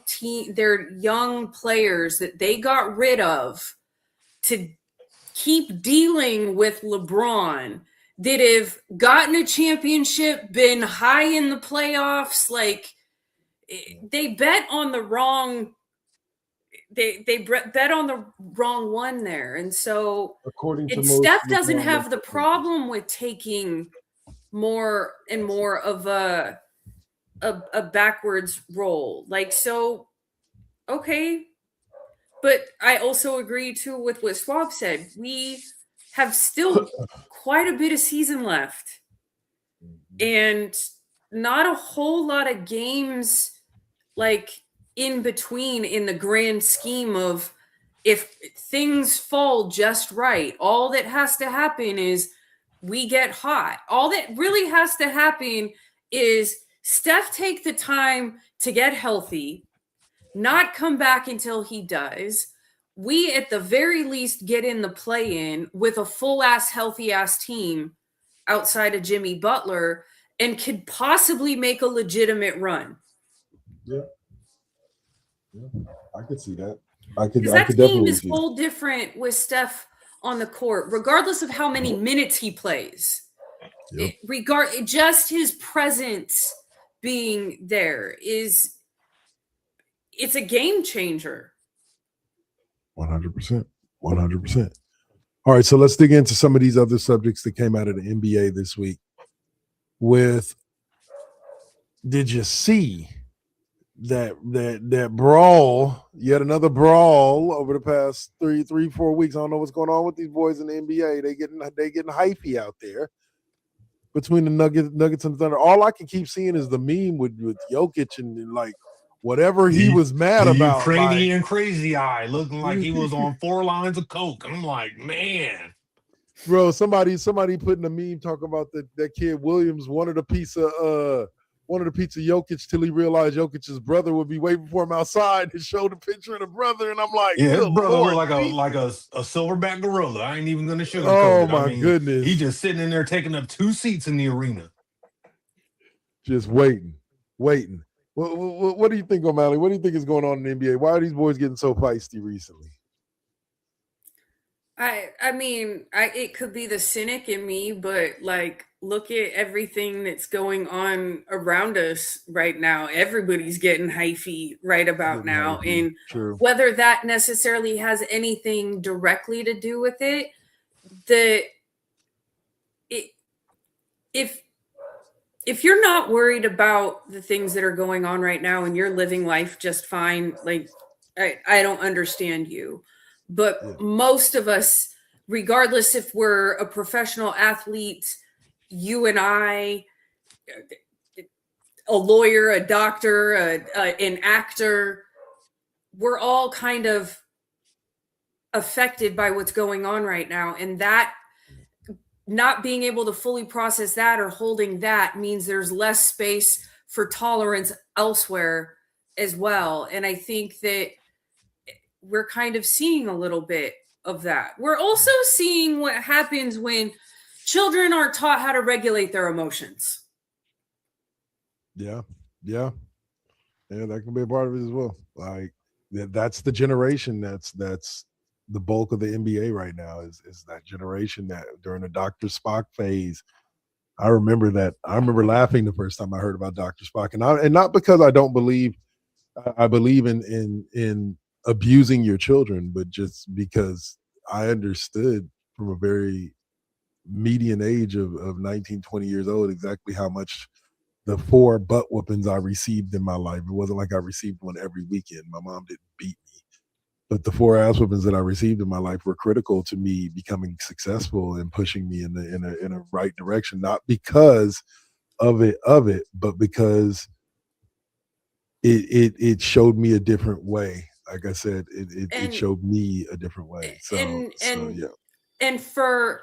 players that they got rid of to keep dealing with LeBron that have gotten a championship, been high in the playoffs. Like, they bet on the wrong. They bet on the wrong one there, and so
According to
Steph
most
doesn't
LeBron
have the
makers.
problem with taking more and more of a backwards roll. Like, so, okay. But I also agree too with what Swab said. We have still quite a bit of season left, and not a whole lot of games like in between in the grand scheme of if things fall just right. All that has to happen is we get hot. All that really has to happen is Steph take the time to get healthy, not come back until he does. We at the very least get in the play-in with a full-ass, healthy-ass team outside of Jimmy Butler and could possibly make a legitimate run.
Yeah. I could see that. I could
That team
definitely
is
see
whole different with Steph on the court, regardless of how many minutes he plays.
Yep.
Just his presence being there it's a game changer.
100%. 100%. All right, so let's dig into some of these other subjects that came out of the NBA this week. Did you see that brawl, yet another brawl over the past 4 weeks? I don't know what's going on with these boys in the NBA. They getting hypey out there between the Nuggets and the Thunder. All I can keep seeing is the meme with Jokic and like whatever he was mad
the
about.
Ukrainian crazy eye looking like he was on 4 lines of coke. I'm like, man.
Bro, somebody putting a meme talking about that kid Williams wanted a piece of Jokic till he realized Jokic's brother would be waiting for him outside and show the picture of the brother. And I'm like,
yeah, his brother
Lord,
looked like a silverback gorilla. I ain't even gonna sugarcoat
oh
it.
my goodness.
He just sitting in there taking up 2 seats in the arena.
Just waiting. What do you think, O'Malley? What do you think is going on in the NBA? Why are these boys getting so feisty recently?
I mean, it could be the cynic in me, but like, look at everything that's going on around us right now. Everybody's getting hyphy right about now. And
True.
Whether that necessarily has anything directly to do with it, if you're not worried about the things that are going on right now and you're living life just fine, like I don't understand you. But most of us, regardless if we're a professional athlete, you and I, a lawyer, a doctor, an actor, we're all kind of affected by what's going on right now. And that not being able to fully process that or holding that means there's less space for tolerance elsewhere as well. And I think that we're kind of seeing a little bit of that. We're also seeing what happens when children aren't taught how to regulate their emotions.
Yeah, that can be a part of it as well. Like that's the generation that's the bulk of the NBA right now is that generation that during the Dr. Spock phase. I remember laughing the first time I heard about Dr. Spock, and not because I don't believe I believe in abusing your children, but just because I understood from a very median age of 19, 20 years old exactly how much the 4 butt whoopings I received in my life. It wasn't like I received one every weekend. My mom didn't beat me, but the 4 ass whoopings that I received in my life were critical to me becoming successful and pushing me in a right direction, not because of it, but because it showed me a different way. Like I said, it showed me a different way.
And for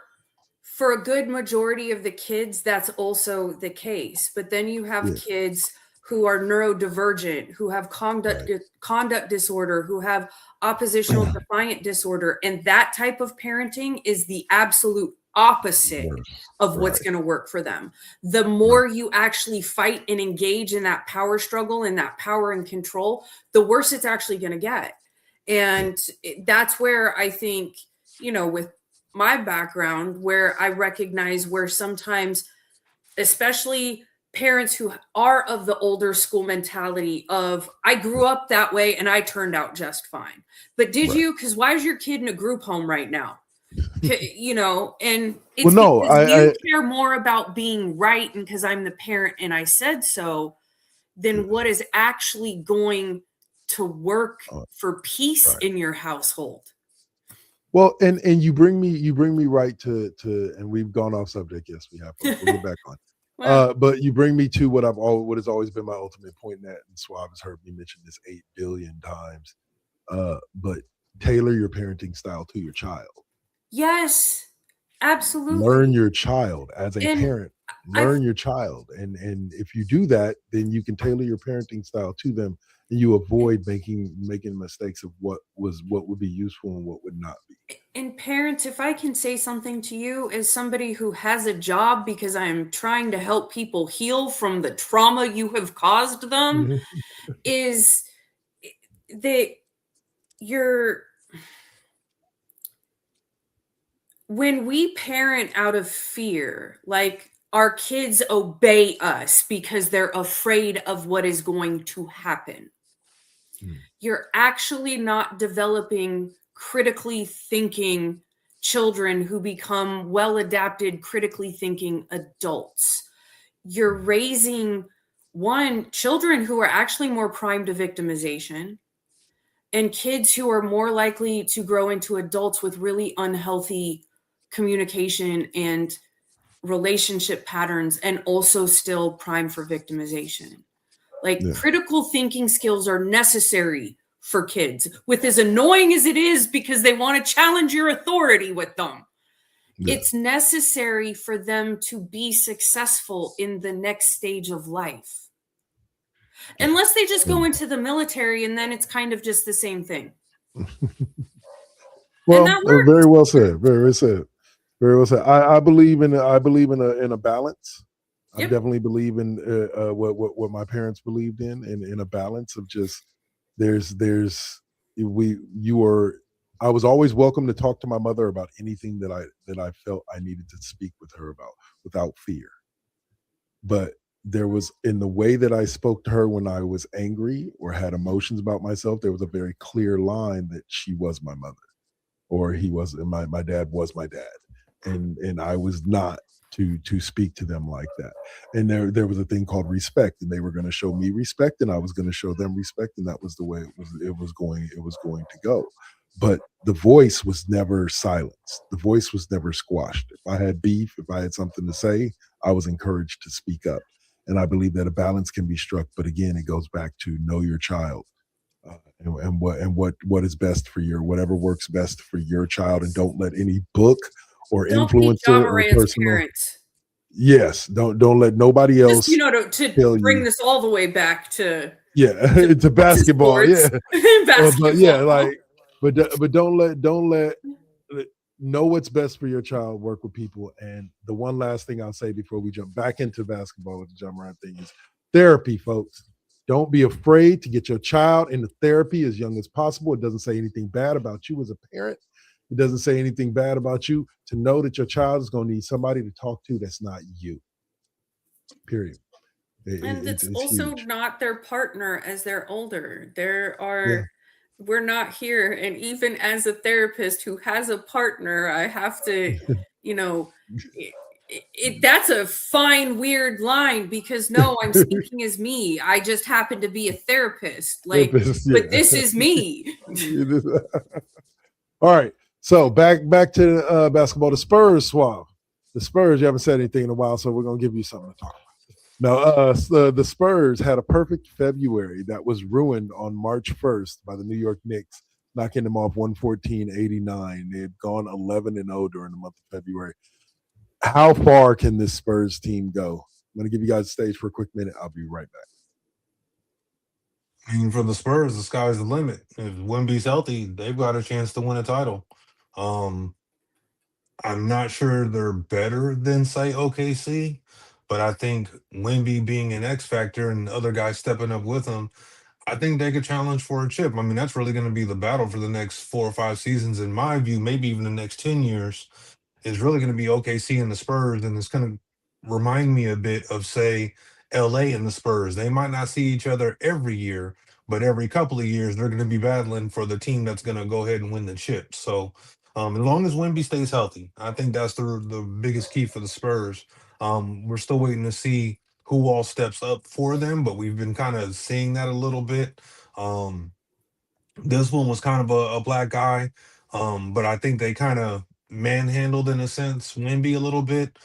a good majority of the kids, that's also the case. But then you have kids who are neurodivergent, who have conduct disorder, who have oppositional defiant disorder. And that type of parenting is the absolute opposite of what's going to work for them. The more you actually fight and engage in that power struggle and that power and control, the worse it's actually going to get. And that's where I think, with my background, where I recognize where sometimes, especially parents who are of the older school mentality of, I grew up that way and I turned out just fine. But did
Right.
you? Because why is your kid in a group home right now? You know, and it's
Well, no,
because you care more about being right and because I'm the parent and I said so than what is actually going to work for peace
right.
in your household.
Well, and you bring me right to and we've gone off subject. Yes, we have. We'll get back on.
Well,
But you bring me to what has always been my ultimate point, and Suave has heard me mention this 8 billion times. But tailor your parenting style to your child.
yes, absolutely.
Learn your child as a
And
parent. Learn your child, and if you do that, then you can tailor your parenting style to them, and you avoid making mistakes of what would be useful and what would not be.
And parents, if I can say something to you as somebody who has a job because I am trying to help people heal from the trauma you have caused them, is that when we parent out of fear, like our kids obey us because they're afraid of what is going to happen, you're actually not developing critically thinking children who become well adapted, critically thinking adults. You're raising children who are actually more primed to victimization and kids who are more likely to grow into adults with really unhealthy communication and relationship patterns and also still primed for victimization. Like critical thinking skills are necessary for kids, with as annoying as it is because they want to challenge your authority with them. It's necessary for them to be successful in the next stage of life. Unless they just go into the military and then it's kind of just the same thing.
Well, very well said. Very well said. Very well said. I believe in a balance. I definitely believe in what my parents believed in a balance of just I was always welcome to talk to my mother about anything that I felt I needed to speak with her about without fear. But there was, in the way that I spoke to her when I was angry or had emotions about myself, there was a very clear line that she was my mother, or my dad was my dad, and I was not to speak to them like that. And there was a thing called respect, and they were going to show me respect, and I was going to show them respect, and that was the way it was going to go. But the voice was never silenced. The voice was never squashed. If I had beef, if I had something to say, I was encouraged to speak up. And I believe that a balance can be struck. But again, it goes back to know your child. And what is best for whatever works best for your child, and don't let any book or influencer or personal
parents.
Yes, don't let nobody else.
Just, to bring this all the way back to
to basketball,
basketball.
But don't let know what's best for your child. Work with people, and the one last thing I'll say before we jump back into basketball with the jump around thing is therapy, folks. Don't be afraid to get your child into therapy as young as possible. It doesn't say anything bad about you as a parent. It doesn't say anything bad about you to know that your child is going to need somebody to talk to that's not you. Period.
It's also
huge.
not their partner as they're older. We're not here. And even as a therapist who has a partner, I have to, that's a fine, weird line because no, I'm speaking as me. I just happen to be a therapist. But this is me.
All right. So back to basketball. The Spurs, Suave. The Spurs, you haven't said anything in a while, so we're going to give you something to talk about. Now, the Spurs had a perfect February that was ruined on March 1st by the New York Knicks, knocking them off 114-89. They had gone 11-0 during the month of February. How far can this Spurs team go? I'm going to give you guys the stage for a quick minute. I'll be right back.
I mean, for the Spurs, the sky's the limit. If Wemby's healthy, they've got a chance to win a title. I'm not sure they're better than, say, OKC, but I think Wemby being an X factor and other guys stepping up with him, I think they could challenge for a chip. I mean, that's really going to be the battle for the next 4 or 5 seasons, in my view, maybe even the next 10 years, is really going to be OKC and the Spurs. And it's going to remind me a bit of, say, LA and the Spurs. They might not see each other every year, but every couple of years they're going to be battling for the team that's going to go ahead and win the chip. So as long as Wemby stays healthy, I think that's the biggest key for the Spurs. We're still waiting to see who all steps up for them, but we've been kind of seeing that a little bit. Um, this one was kind of a black guy, but I think they kind of manhandled in a sense Wimby a little bit.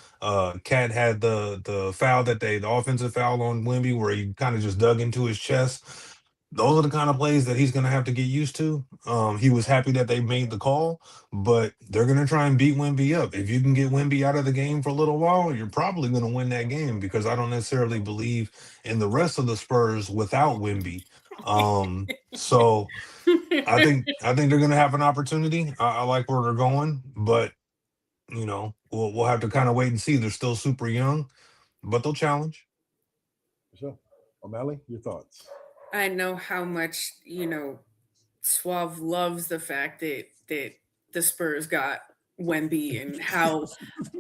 Cat had the foul the offensive foul on Wimby where he kind of just dug into his chest. Those are the kind of plays that he's going to have to get used to. He was happy that they made the call, but they're going to try and beat Wimby up. If you can get Wimby out of the game for a little while, you're probably going to win that game because I don't necessarily believe in the rest of the Spurs without Wimby. So I think they're gonna have an opportunity. I like where they're going, but we'll have to kind of wait and see. They're still super young, but they'll challenge.
Sure. O'Malley, your thoughts?
I know how much, Suave loves the fact that the Spurs got Wemby and how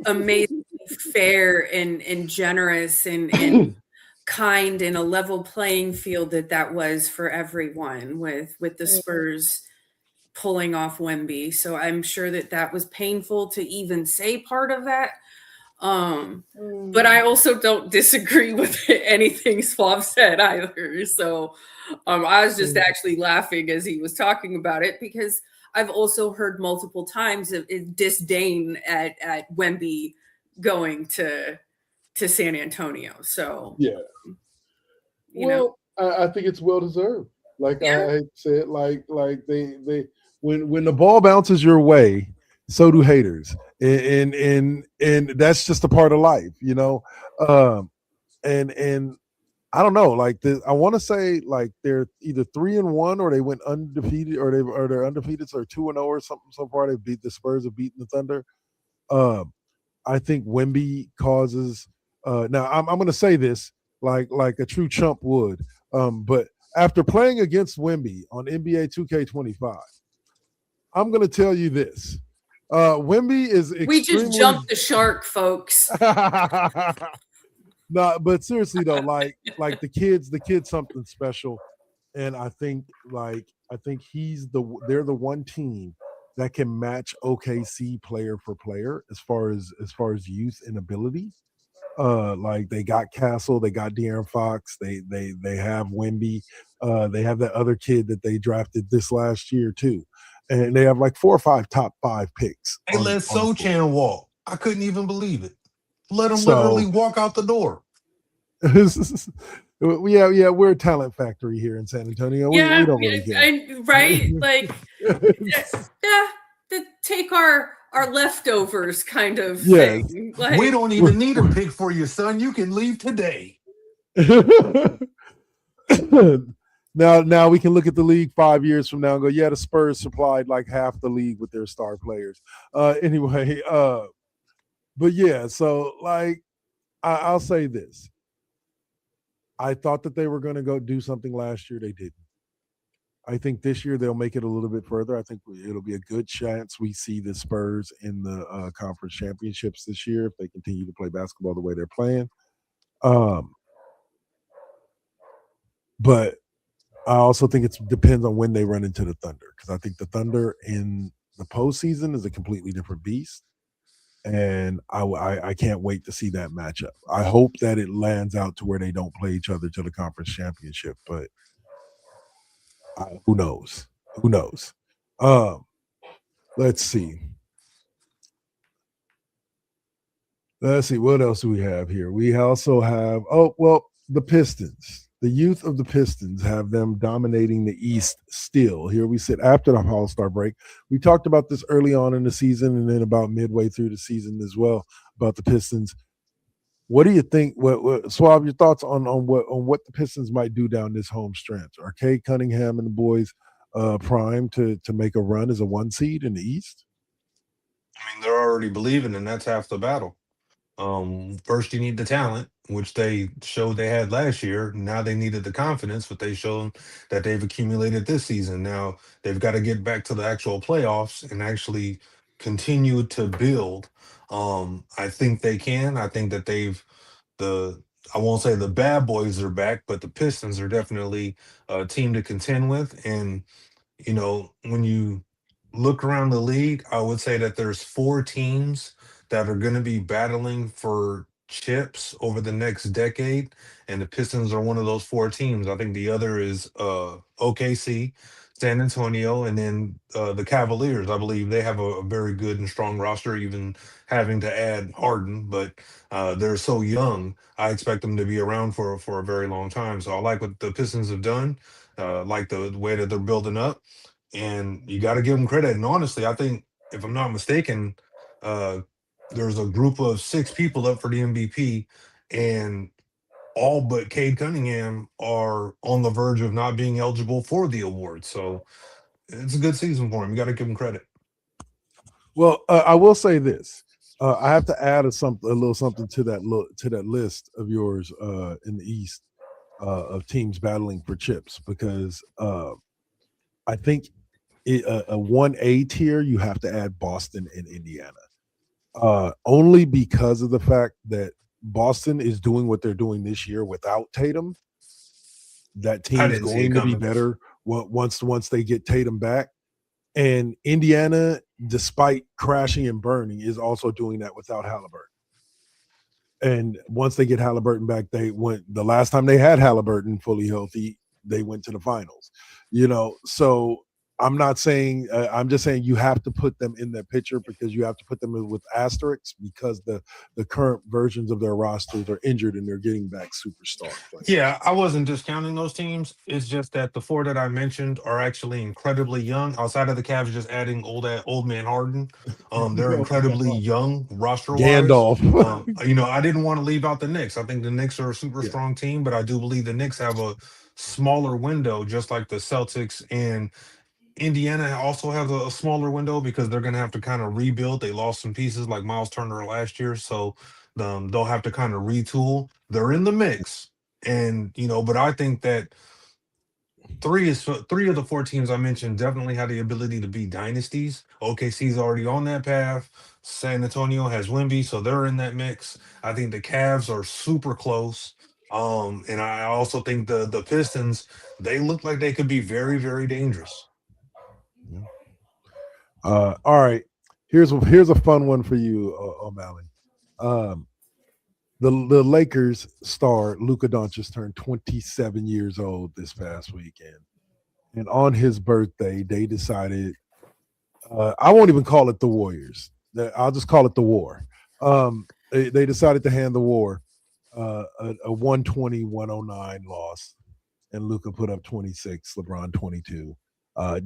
amazingly fair and generous and kind and a level playing field that was for everyone with the Spurs pulling off Wemby. So I'm sure that was painful to even say part of that. But I also don't disagree with anything Suave said either. So I was just actually laughing as he was talking about it because I've also heard multiple times of disdain at Wemby going to San Antonio. So
yeah, I think it's well deserved. Like I said, like they when the ball bounces your way, so do haters, and that's just a part of life, and I don't know, like I want to say like they're either 3-1 or they went undefeated, or they're undefeated, so 2-0 or something so far. They beat the Spurs, have beaten the Thunder. I think Wemby causes. Now I'm going to say this like a true chump would, but after playing against Wemby on NBA 2K25, I'm going to tell you this. Wemby is extremely...
We just jumped the shark, folks.
No, but seriously though, like the kids something special, and I think they're the one team that can match OKC player for player as far as youth and ability. Like they got Castle, they got De'Aaron Fox, they have Wemby, they have that other kid that they drafted this last year too, and they have like 4 or 5 top 5 picks.
They let Sochan walk. I couldn't even believe it. Let him literally walk out the door.
Yeah, we're a talent factory here in San Antonio. We don't really care.
Right? Like, to take our leftovers kind of thing. Like,
we don't even need a pick for you, son. You can leave today.
Now we can look at the league 5 years from now and go, yeah, the Spurs supplied like half the league with their star players. Anyway, but yeah, so like I'll say this. I thought that they were going to go do something last year. They didn't. I think this year they'll make it a little bit further. I think it'll be a good chance we see the Spurs in the conference championships this year if they continue to play basketball the way they're playing. But I also think it depends on when they run into the Thunder, because I think the Thunder in the postseason is a completely different beast. And I can't wait to see that matchup. I hope that it lands out to where they don't play each other to the conference championship, but who knows? Who knows? Let's see. What else do we have here? We also have, the Pistons. The youth of the Pistons have them dominating the East still. Here we sit after the All-Star break. We talked about this early on in the season and then about midway through the season as well about the Pistons. What do you think? What Suave, your thoughts on what the Pistons might do down this home stretch? Are Kay Cunningham and the boys primed to make a run as a 1 seed in the East?
I mean, they're already believing, and that's half the battle. First you need the talent, which they showed they had last year. Now they needed the confidence, but they showed that they've accumulated this season. Now they've got to get back to the actual playoffs and actually continue to build. I think they can. I think that the I won't say the bad boys are back, but the Pistons are definitely a team to contend with. And when you look around the league, I would say that there's four teams that are going to be battling for chips over the next decade, and the Pistons are one of those four teams. I think the other is OKC, San Antonio, and then the Cavaliers. I believe they have a very good and strong roster, even having to add Harden, but they're so young. I expect them to be around for a very long time. So I like what the Pistons have done. Like the way that they're building up, and you got to give them credit. And honestly, I think if I'm not mistaken, uh, there's a group of six people up for the MVP, and all but Cade Cunningham are on the verge of not being eligible for the award. So it's a good season for him. You got to give him credit.
Well, I will say this. I have to add a little something to that list of yours in the East of teams battling for chips, because I think a 1A tier, you have to add Boston and Indiana, only because of the fact that Boston is doing what they're doing this year without Tatum. That
I
team's
didn't see it
going to be
coming.
better once they get Tatum back. And Indiana, despite crashing and burning, is also doing that without Halliburton. And once they get Halliburton back, the last time they had Halliburton fully healthy, they went to the finals. So I'm not saying, I'm just saying you have to put them in that picture, because you have to put them in with asterisks, because the current versions of their rosters are injured and they're getting back superstar players.
Yeah, I wasn't discounting those teams. It's just that the four that I mentioned are actually incredibly young. Outside of the Cavs, just adding old man Harden, they're incredibly young roster wise.
Gandalf.
I didn't want to leave out the Knicks. I think the Knicks are a super strong team, but I do believe the Knicks have a smaller window, just like the Celtics, and Indiana also has a smaller window because they're going to have to kind of rebuild. They lost some pieces like Miles Turner last year, so they'll have to kind of retool. They're in the mix, and but I think that three of the four teams I mentioned definitely have the ability to be dynasties. OKC's already on that path. San Antonio has Wemby, so they're in that mix. I think the Cavs are super close. And I also think the Pistons, they look like they could be very, very dangerous.
All right. Here's a fun one for you, O'Malley. The Lakers star Luka Doncic turned 27 years old this past weekend, and on his birthday, they decided. I won't even call it the Warriors. I'll just call it the War. They decided to hand the War a 120-109 loss, and Luka put up 26, LeBron 22.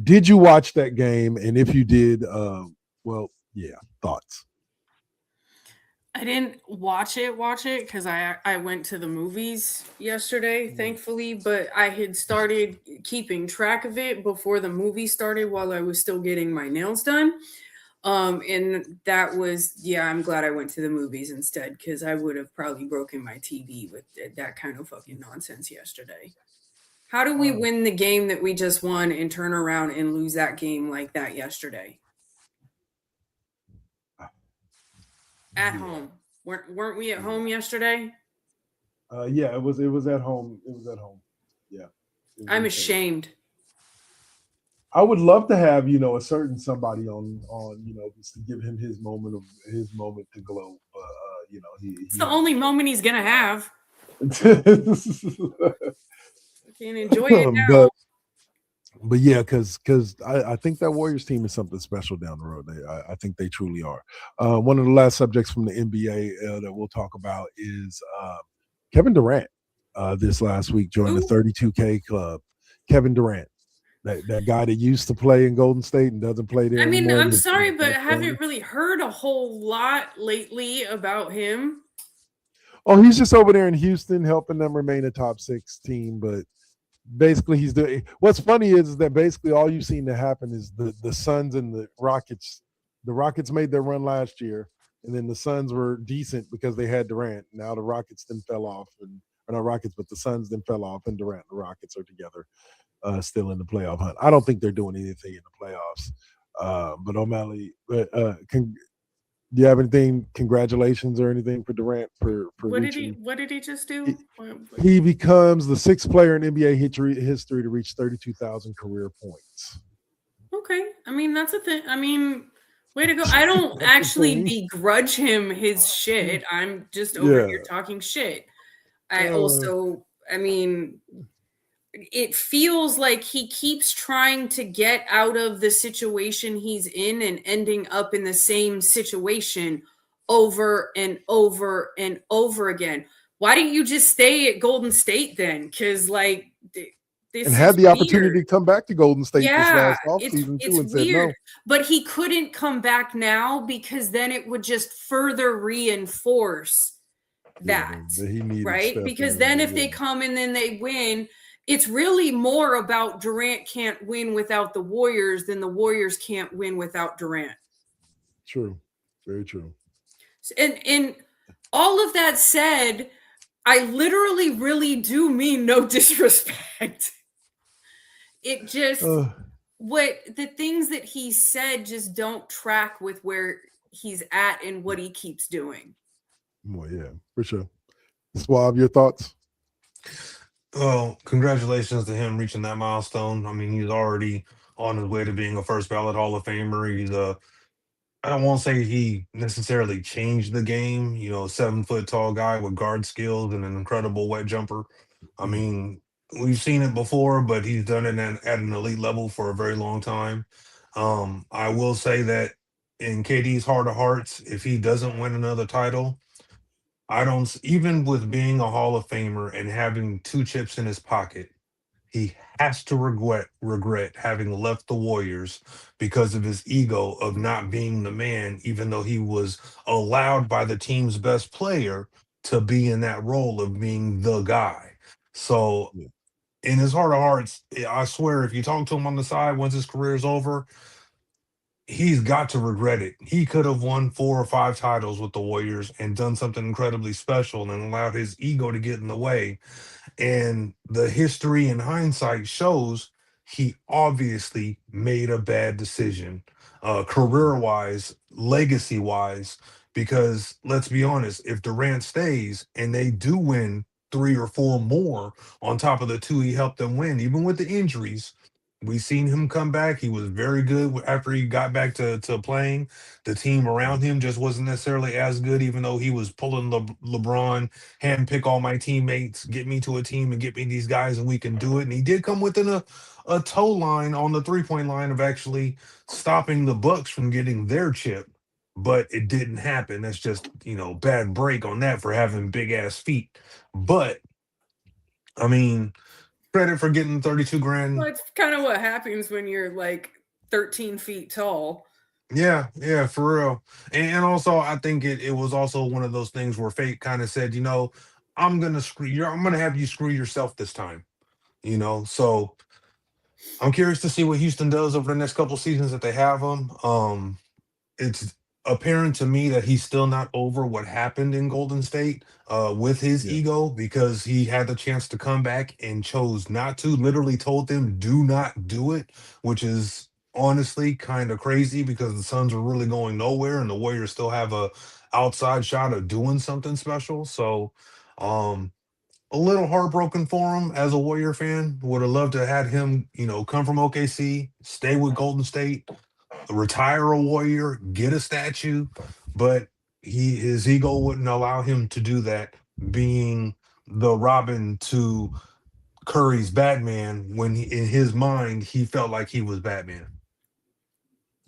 Did you watch that game? And if you did, thoughts?
I didn't watch it because I went to the movies yesterday, thankfully, but I had started keeping track of it before the movie started while I was still getting my nails done. And that was, I'm glad I went to the movies instead, because I would have probably broken my TV with that kind of fucking nonsense yesterday. How do we win the game that we just won and turn around and lose that game like that yesterday? At home. Weren't we at home yesterday?
It was at home. It was at home. Yeah.
I'm ashamed.
I would love to have, a certain somebody on, just to give him his moment to glow. But
it's the only moment he's gonna have. I can't enjoy it now.
But yeah, because I think that Warriors team is something special down the road. I think they truly are. One of the last subjects from the NBA that we'll talk about is Kevin Durant. This last week joined the 32K club. Kevin Durant, that guy that used to play in Golden State and doesn't play there anymore.
I'm sorry, but I haven't really heard a whole lot lately about him.
Oh, he's just over there in Houston helping them remain a top 6 team, but basically he's doing. What's funny is that basically all you've seen to happen is the Suns and the Rockets. The Rockets made their run last year, and then the Suns were decent because they had Durant. Now the Rockets then fell off, or not Rockets, but the Suns then fell off, and Durant and the Rockets are together, still in the playoff hunt. I don't think they're doing anything in the playoffs. But O'Malley, Do you have anything? Congratulations or anything for Durant for
What did he?
reaching?
What did he just do?
He, he becomes the 6th player in NBA history to reach 32,000 career points.
Okay, I mean that's a thing. I mean, way to go. I don't actually begrudge him his shit. I'm just over here talking shit. I mean, it feels like he keeps trying to get out of the situation he's in and ending up in the same situation over and over and over again. Why don't you just stay at Golden State then? Because like this
and had the
weird.
opportunity to come back to Golden State this last offseason too, and said no.
But he couldn't come back now because then it would just further reinforce that,
he needed
right? Because then if they come and then they win, it's really more about Durant can't win without the Warriors than the Warriors can't win without Durant.
True. Very true.
And all of that said, I literally really do mean no disrespect. It just what the things that he said just don't track with where he's at and what he keeps doing.
Well, yeah, for sure. Suave, your thoughts?
Well, congratulations to him reaching that milestone. I mean, he's already on his way to being a first ballot Hall of Famer. He's I don't want to say he necessarily changed the game, 7 foot tall guy with guard skills and an incredible wet jumper. I mean, we've seen it before, but he's done it at an elite level for a very long time. I will say that in KD's heart of hearts, if he doesn't win another title, I don't, even with being a Hall of Famer and having 2 chips in his pocket, he has to regret having left the Warriors because of his ego of not being the man, even though he was allowed by the team's best player to be in that role of being the guy. So in his heart of hearts, I swear, if you talk to him on the side once his career is over, he's got to regret it. He could have won 4 or 5 titles with the Warriors and done something incredibly special and allowed his ego to get in the way. And the history in hindsight shows he obviously made a bad decision, career-wise, legacy-wise, because let's be honest, if Durant stays and they do win 3 or 4 more on top of the 2 he helped them win, even with the injuries, we seen him come back. He was very good after he got back to playing. The team around him just wasn't necessarily as good, even though he was pulling LeBron, handpick all my teammates, get me to a team and get me these guys, and we can do it. And he did come within a toe line on the 3-point line of actually stopping the Bucks from getting their chip, but it didn't happen. That's just, bad break on that for having big ass feet. But I mean, credit for getting 32 grand.
Well, it's kind of what happens when you're like 13 feet tall.
Yeah, for real. And also, I think it was also one of those things where fate kind of said, I'm gonna I'm gonna have you screw yourself this time. So I'm curious to see what Houston does over the next couple seasons that they have him. It's apparent to me that he's still not over what happened in Golden State with his ego, because he had the chance to come back and chose not to, literally told them, do not do it, which is honestly kind of crazy because the Suns are really going nowhere and the Warriors still have a outside shot of doing something special. So a little heartbroken for him as a Warrior fan. Would have loved to have had him, come from OKC, stay with Golden State, retire a Warrior, get a statue, but his ego wouldn't allow him to do that, being the Robin to Curry's Batman, when in his mind he felt like he was Batman.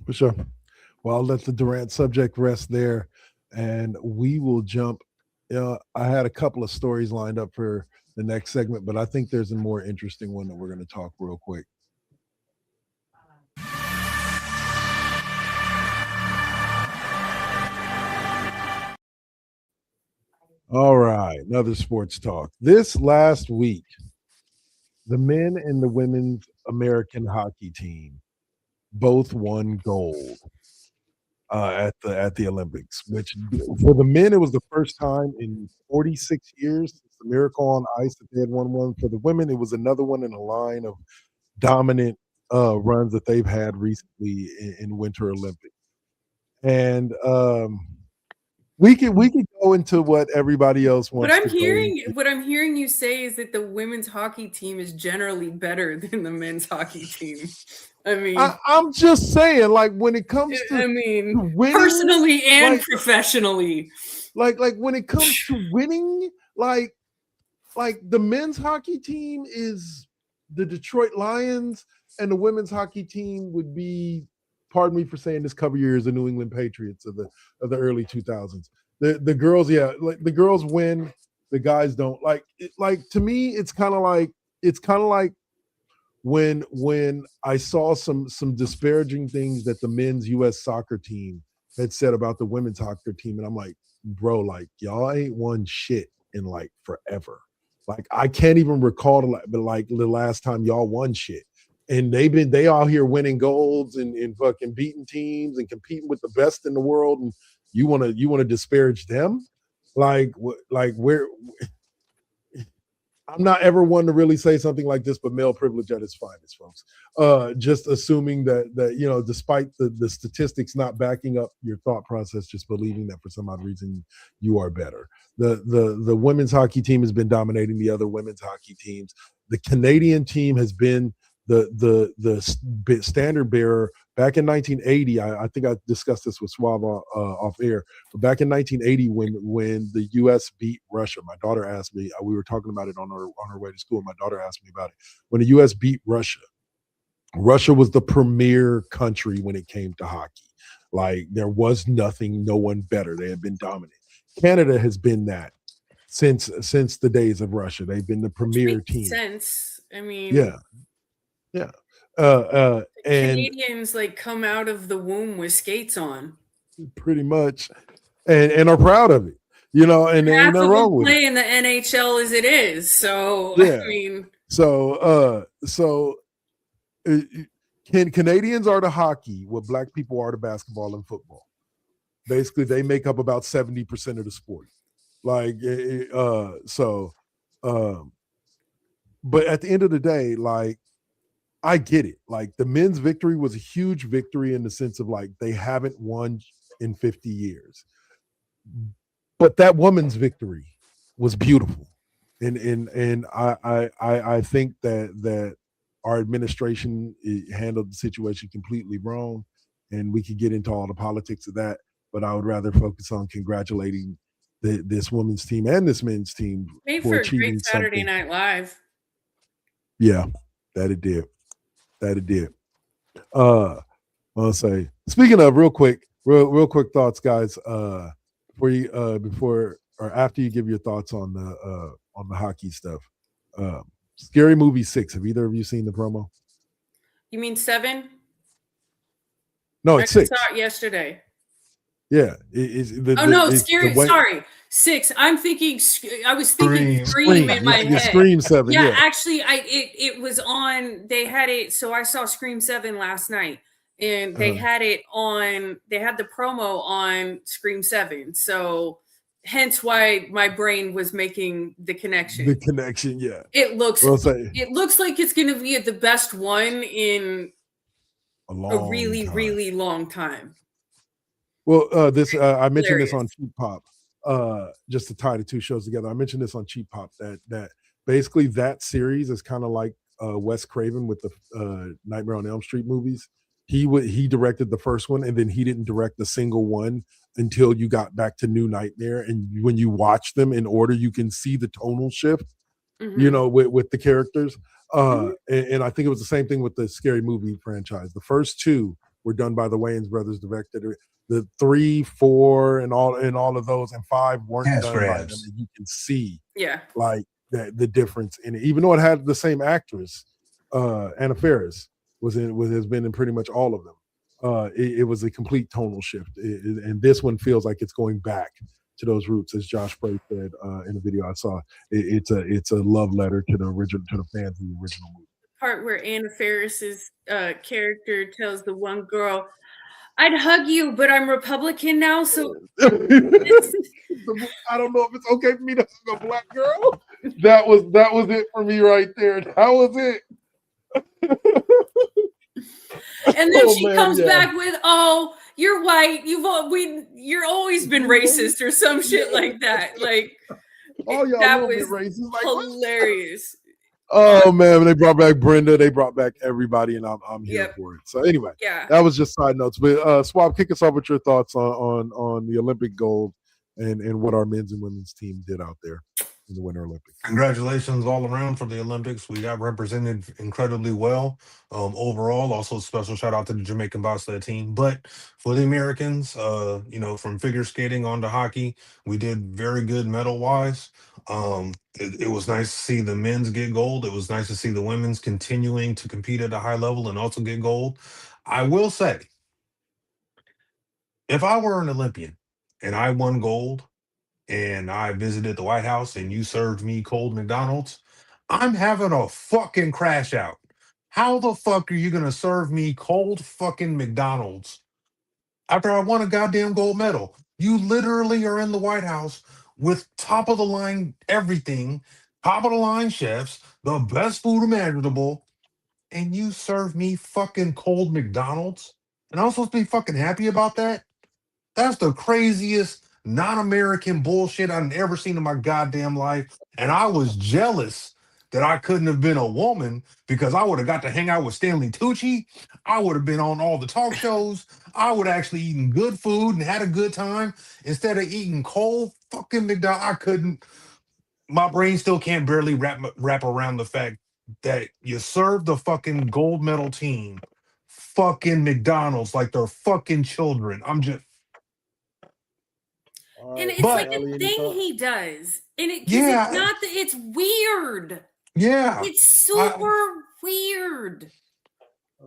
For sure. Well, I'll let the Durant subject rest there, and we will jump. I had a couple of stories lined up for the next segment, but I think there's a more interesting one that we're going to talk real quick. All right, another sports talk. This last week, the men and the women's American hockey team both won gold at the Olympics, which for the men, it was the first time in 46 years since the Miracle on Ice that they had won one. For the women, it was another one in a line of dominant runs that they've had recently in Winter Olympics. and we could go into what everybody else wants.
What I'm hearing you say is that the women's hockey team is generally better than the men's hockey team. I mean,
I'm just saying, like when it comes to,
winning,
personally
and professionally,
like when it comes to winning, like the men's hockey team is the Detroit Lions, and the women's hockey team would be, pardon me for saying this, cover year is the New England Patriots of the early 2000s. The girls, yeah, like the girls win, the guys don't. Like to me, it's kind of like when I saw some disparaging things that the men's U.S. soccer team had said about the women's soccer team, and I'm like, bro, like y'all ain't won shit in like forever. Like I can't even recall the last time y'all won shit. And they all here winning golds and fucking beating teams and competing with the best in the world, and you want to disparage them? Like where? I'm not ever one to really say something like this, but male privilege at its finest, folks. Just assuming that despite the statistics not backing up your thought process, just believing that for some odd reason you are better. The women's hockey team has been dominating the other women's hockey teams. The Canadian team has been the standard bearer. Back in 1980, I think I discussed this with Suave off air, but back in 1980 when the U.S. beat Russia, my daughter asked me, we were talking about it on her way to school, and my daughter asked me about it. When the U.S. beat Russia was the premier country when it came to hockey. Like there was no one better. They had been dominant. Canada has been that since the days of Russia. They've been the premier team.
Sense. I mean,
yeah.
And Canadians like come out of the womb with skates on,
pretty much, and are proud of it, and ain't nothing wrong with
playing the NHL as it is. So
yeah.
I mean,
Canadians are to hockey what Black people are to basketball and football. Basically, they make up about 70% of the sport. But at the end of the day, like, I get it. Like the men's victory was a huge victory in the sense of like they haven't won in 50 years. But that woman's victory was beautiful. And I think that our administration handled the situation completely wrong, and we could get into all the politics of that, but I would rather focus on congratulating this women's team and this men's team
made
for
for a
achieving
great Saturday
something.
Night Live.
Yeah, that it did. I'll say, speaking of, real quick thoughts, guys, before or after you give your thoughts on the hockey stuff. Scary Movie 6. Have either of you seen the promo?
You mean 7?
No, it's 6.
I saw it yesterday.
Yeah.
Scary. Sorry, 6. I was thinking Scream in my head.
Scream 7.
Yeah, actually, it was on. They had it. So I saw Scream 7 last night, and they had it on. They had the promo on Scream 7. So hence why my brain was making the connection.
Yeah.
It looks like it's going to be the best one in a really, really long time.
Well, I mentioned this on Cheap Pop, just to tie the two shows together. I mentioned this on Cheap Pop that basically that series is kind of like Wes Craven with the Nightmare on Elm Street movies. He directed the first one, and then he didn't direct a single one until you got back to New Nightmare. And when you watch them in order, you can see the tonal shift, with the characters. And I think it was the same thing with the Scary Movie franchise. The first 2 were done by the Wayans brothers, directed. The 3, 4, and all of those, and 5 weren't done by them. And you can see, like the difference in it. Even though it had the same actress, Anna Faris has been in pretty much all of them. It was a complete tonal shift, and this one feels like it's going back to those roots, as Josh Spray said in the video I saw. It's a love letter to the fans of the original movie.
Part where Anna Faris's character tells the one girl, "I'd hug you, but I'm Republican now, so."
I don't know if it's okay for me to hug a Black girl. That was it for me right there. That was it.
And then she comes back with, "Oh, you're white. You're always been racist or some shit like that. Like
Oh, y'all
that
little bit
was
racist. Like, what?
hilarious.
Oh man, they brought back Brenda, they brought back everybody, and I'm here
Yep.
for it. So anyway,
Yeah.
that was just side notes. But Swab, kick us off with your thoughts on the Olympic gold and what our men's and women's team did out there in the Winter Olympics.
Congratulations all around for the Olympics. We got represented incredibly well overall. Also, special shout out to the Jamaican bobsled team. But for the Americans, from figure skating on to hockey, we did very good medal wise. It was nice to see the men's get gold. It was nice to see the women's continuing to compete at a high level and also get gold. I will say, if I were an Olympian and I won gold, and I visited the White House and you served me cold McDonald's, I'm having a fucking crash out. How the fuck are you gonna serve me cold fucking McDonald's after I won a goddamn gold medal? You literally are in the White House with top of the line everything, top of the line chefs, the best food imaginable, and you serve me fucking cold McDonald's? And I'm supposed to be fucking happy about that? That's the craziest non-American bullshit I've ever seen in my goddamn life. And I was jealous that I couldn't have been a woman because I would have got to hang out with Stanley Tucci. I would have been on all the talk shows. I would have actually eaten good food and had a good time instead of eating cold fucking McDonald's. I couldn't. My brain still can't barely wrap around the fact that you serve the fucking gold medal team fucking McDonald's like they're fucking children. I'm just.
And it's
But-
like a thing he does. And it's not that it's weird.
Yeah.
It's super weird.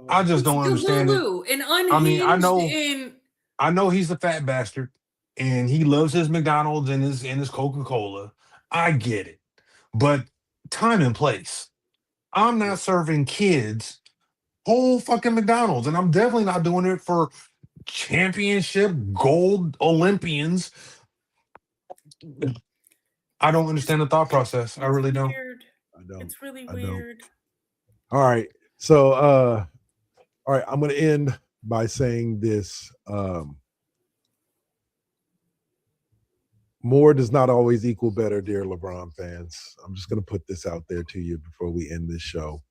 I just don't understand it.
And unhinged.
I mean, I know he's a fat bastard and he loves his McDonald's and his Coca-Cola. I get it. But time and place. I'm not serving kids whole fucking McDonald's, and I'm definitely not doing it for championship gold Olympians. I don't understand the thought process. I really don't.
Weird.
I don't.
It's really
I don't.
weird.
All right. So all right, I'm gonna end by saying this. More does not always equal better, dear LeBron fans. I'm just gonna put this out there to you before we end this show.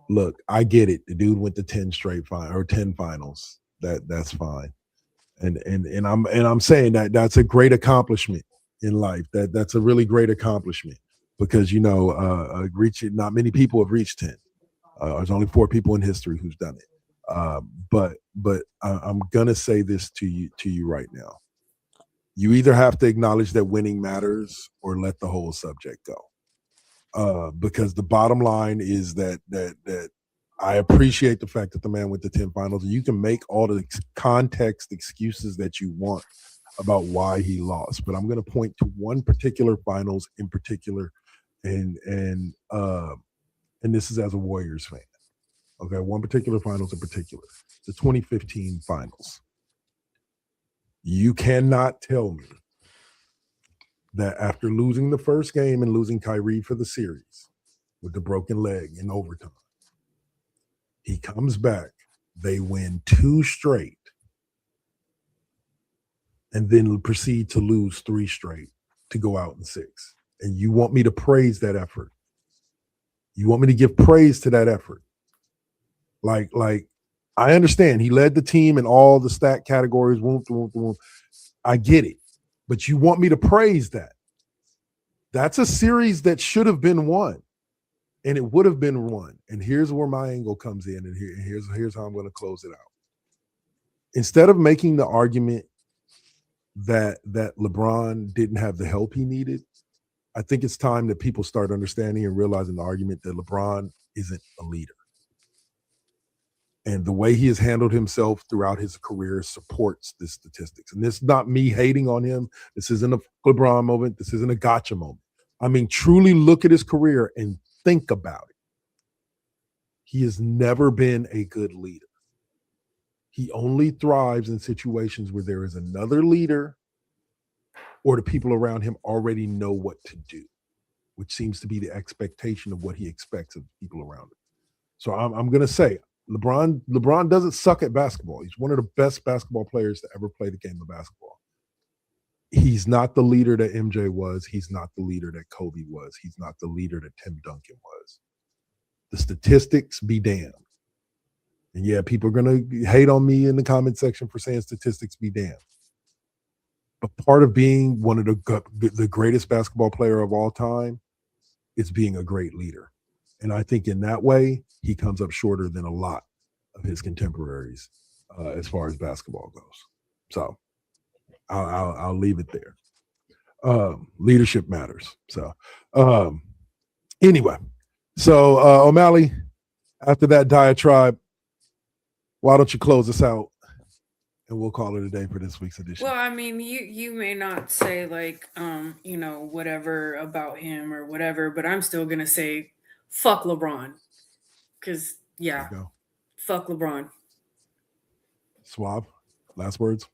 Look, I get it. The dude went to 10 finals. That's fine. And I'm saying that's a great accomplishment in life. That's a really great accomplishment because reaching, not many people have reached 10. There's only 4 people in history who's done it. But I'm gonna say this to you right now. You either have to acknowledge that winning matters or let the whole subject go. Because the bottom line is that I appreciate the fact that the man went to 10 finals. And you can make all the context excuses that you want about why he lost, but I'm going to point to one particular finals in particular, and this is as a Warriors fan. Okay, one particular finals in particular, the 2015 finals. You cannot tell me that after losing the first game and losing Kyrie for the series with the broken leg in overtime, he comes back, they win 2 straight, and then proceed to lose 3 straight to go out in 6. And you want me to praise that effort. You want me to give praise to that effort. Like I understand he led the team in all the stat categories. I get it. But you want me to praise that. That's a series that should have been won. And it would have been won. And here's where my angle comes in. And here's how I'm going to close it out. Instead of making the argument that LeBron didn't have the help he needed, I think it's time that people start understanding and realizing the argument that LeBron isn't a leader. And the way he has handled himself throughout his career supports this statistics. And this is not me hating on him. This isn't a LeBron moment. This isn't a gotcha moment. I mean, truly look at his career and think about it. He has never been a good leader. He only thrives in situations where there is another leader or the people around him already know what to do, which seems to be the expectation of what he expects of people around him. So I'm going to say, LeBron doesn't suck at basketball. He's one of the best basketball players to ever play the game of basketball. He's not the leader that MJ was. He's not the leader that Kobe was. He's not the leader that Tim Duncan was. The statistics be damned. And yeah, people are going to hate on me in the comment section for saying statistics be damned. But part of being one of the greatest basketball player of all time is being a great leader. And I think in that way, he comes up shorter than a lot of his contemporaries as far as basketball goes. So I'll leave it there. Leadership matters. So anyway, so O'Malley, after that diatribe, why don't you close us out and we'll call it a day for this week's edition.
Well, I mean, you may not say like, whatever about him or whatever, but I'm still going to say fuck LeBron. Because, yeah, fuck LeBron.
Swab, last words?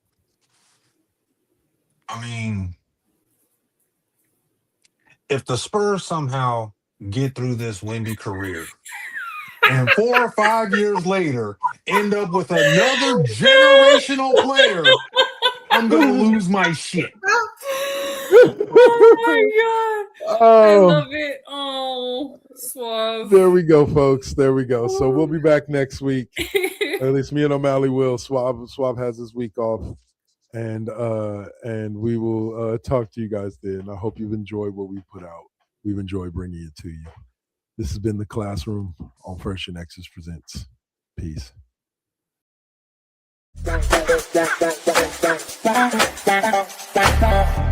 I mean, if the Spurs somehow get through this windy career and 4 or 5 years later end up with another generational player, I'm going to lose my shit.
Oh my God. I love it. Oh, Suave.
There we go, folks. There we go. So we'll be back next week. At least me and O'Malley will. Swab has his week off. And we will talk to you guys then. I hope you've enjoyed what we put out. We've enjoyed bringing it to you. This has been The Classroom on First GenXers Presents. Peace.
Bye.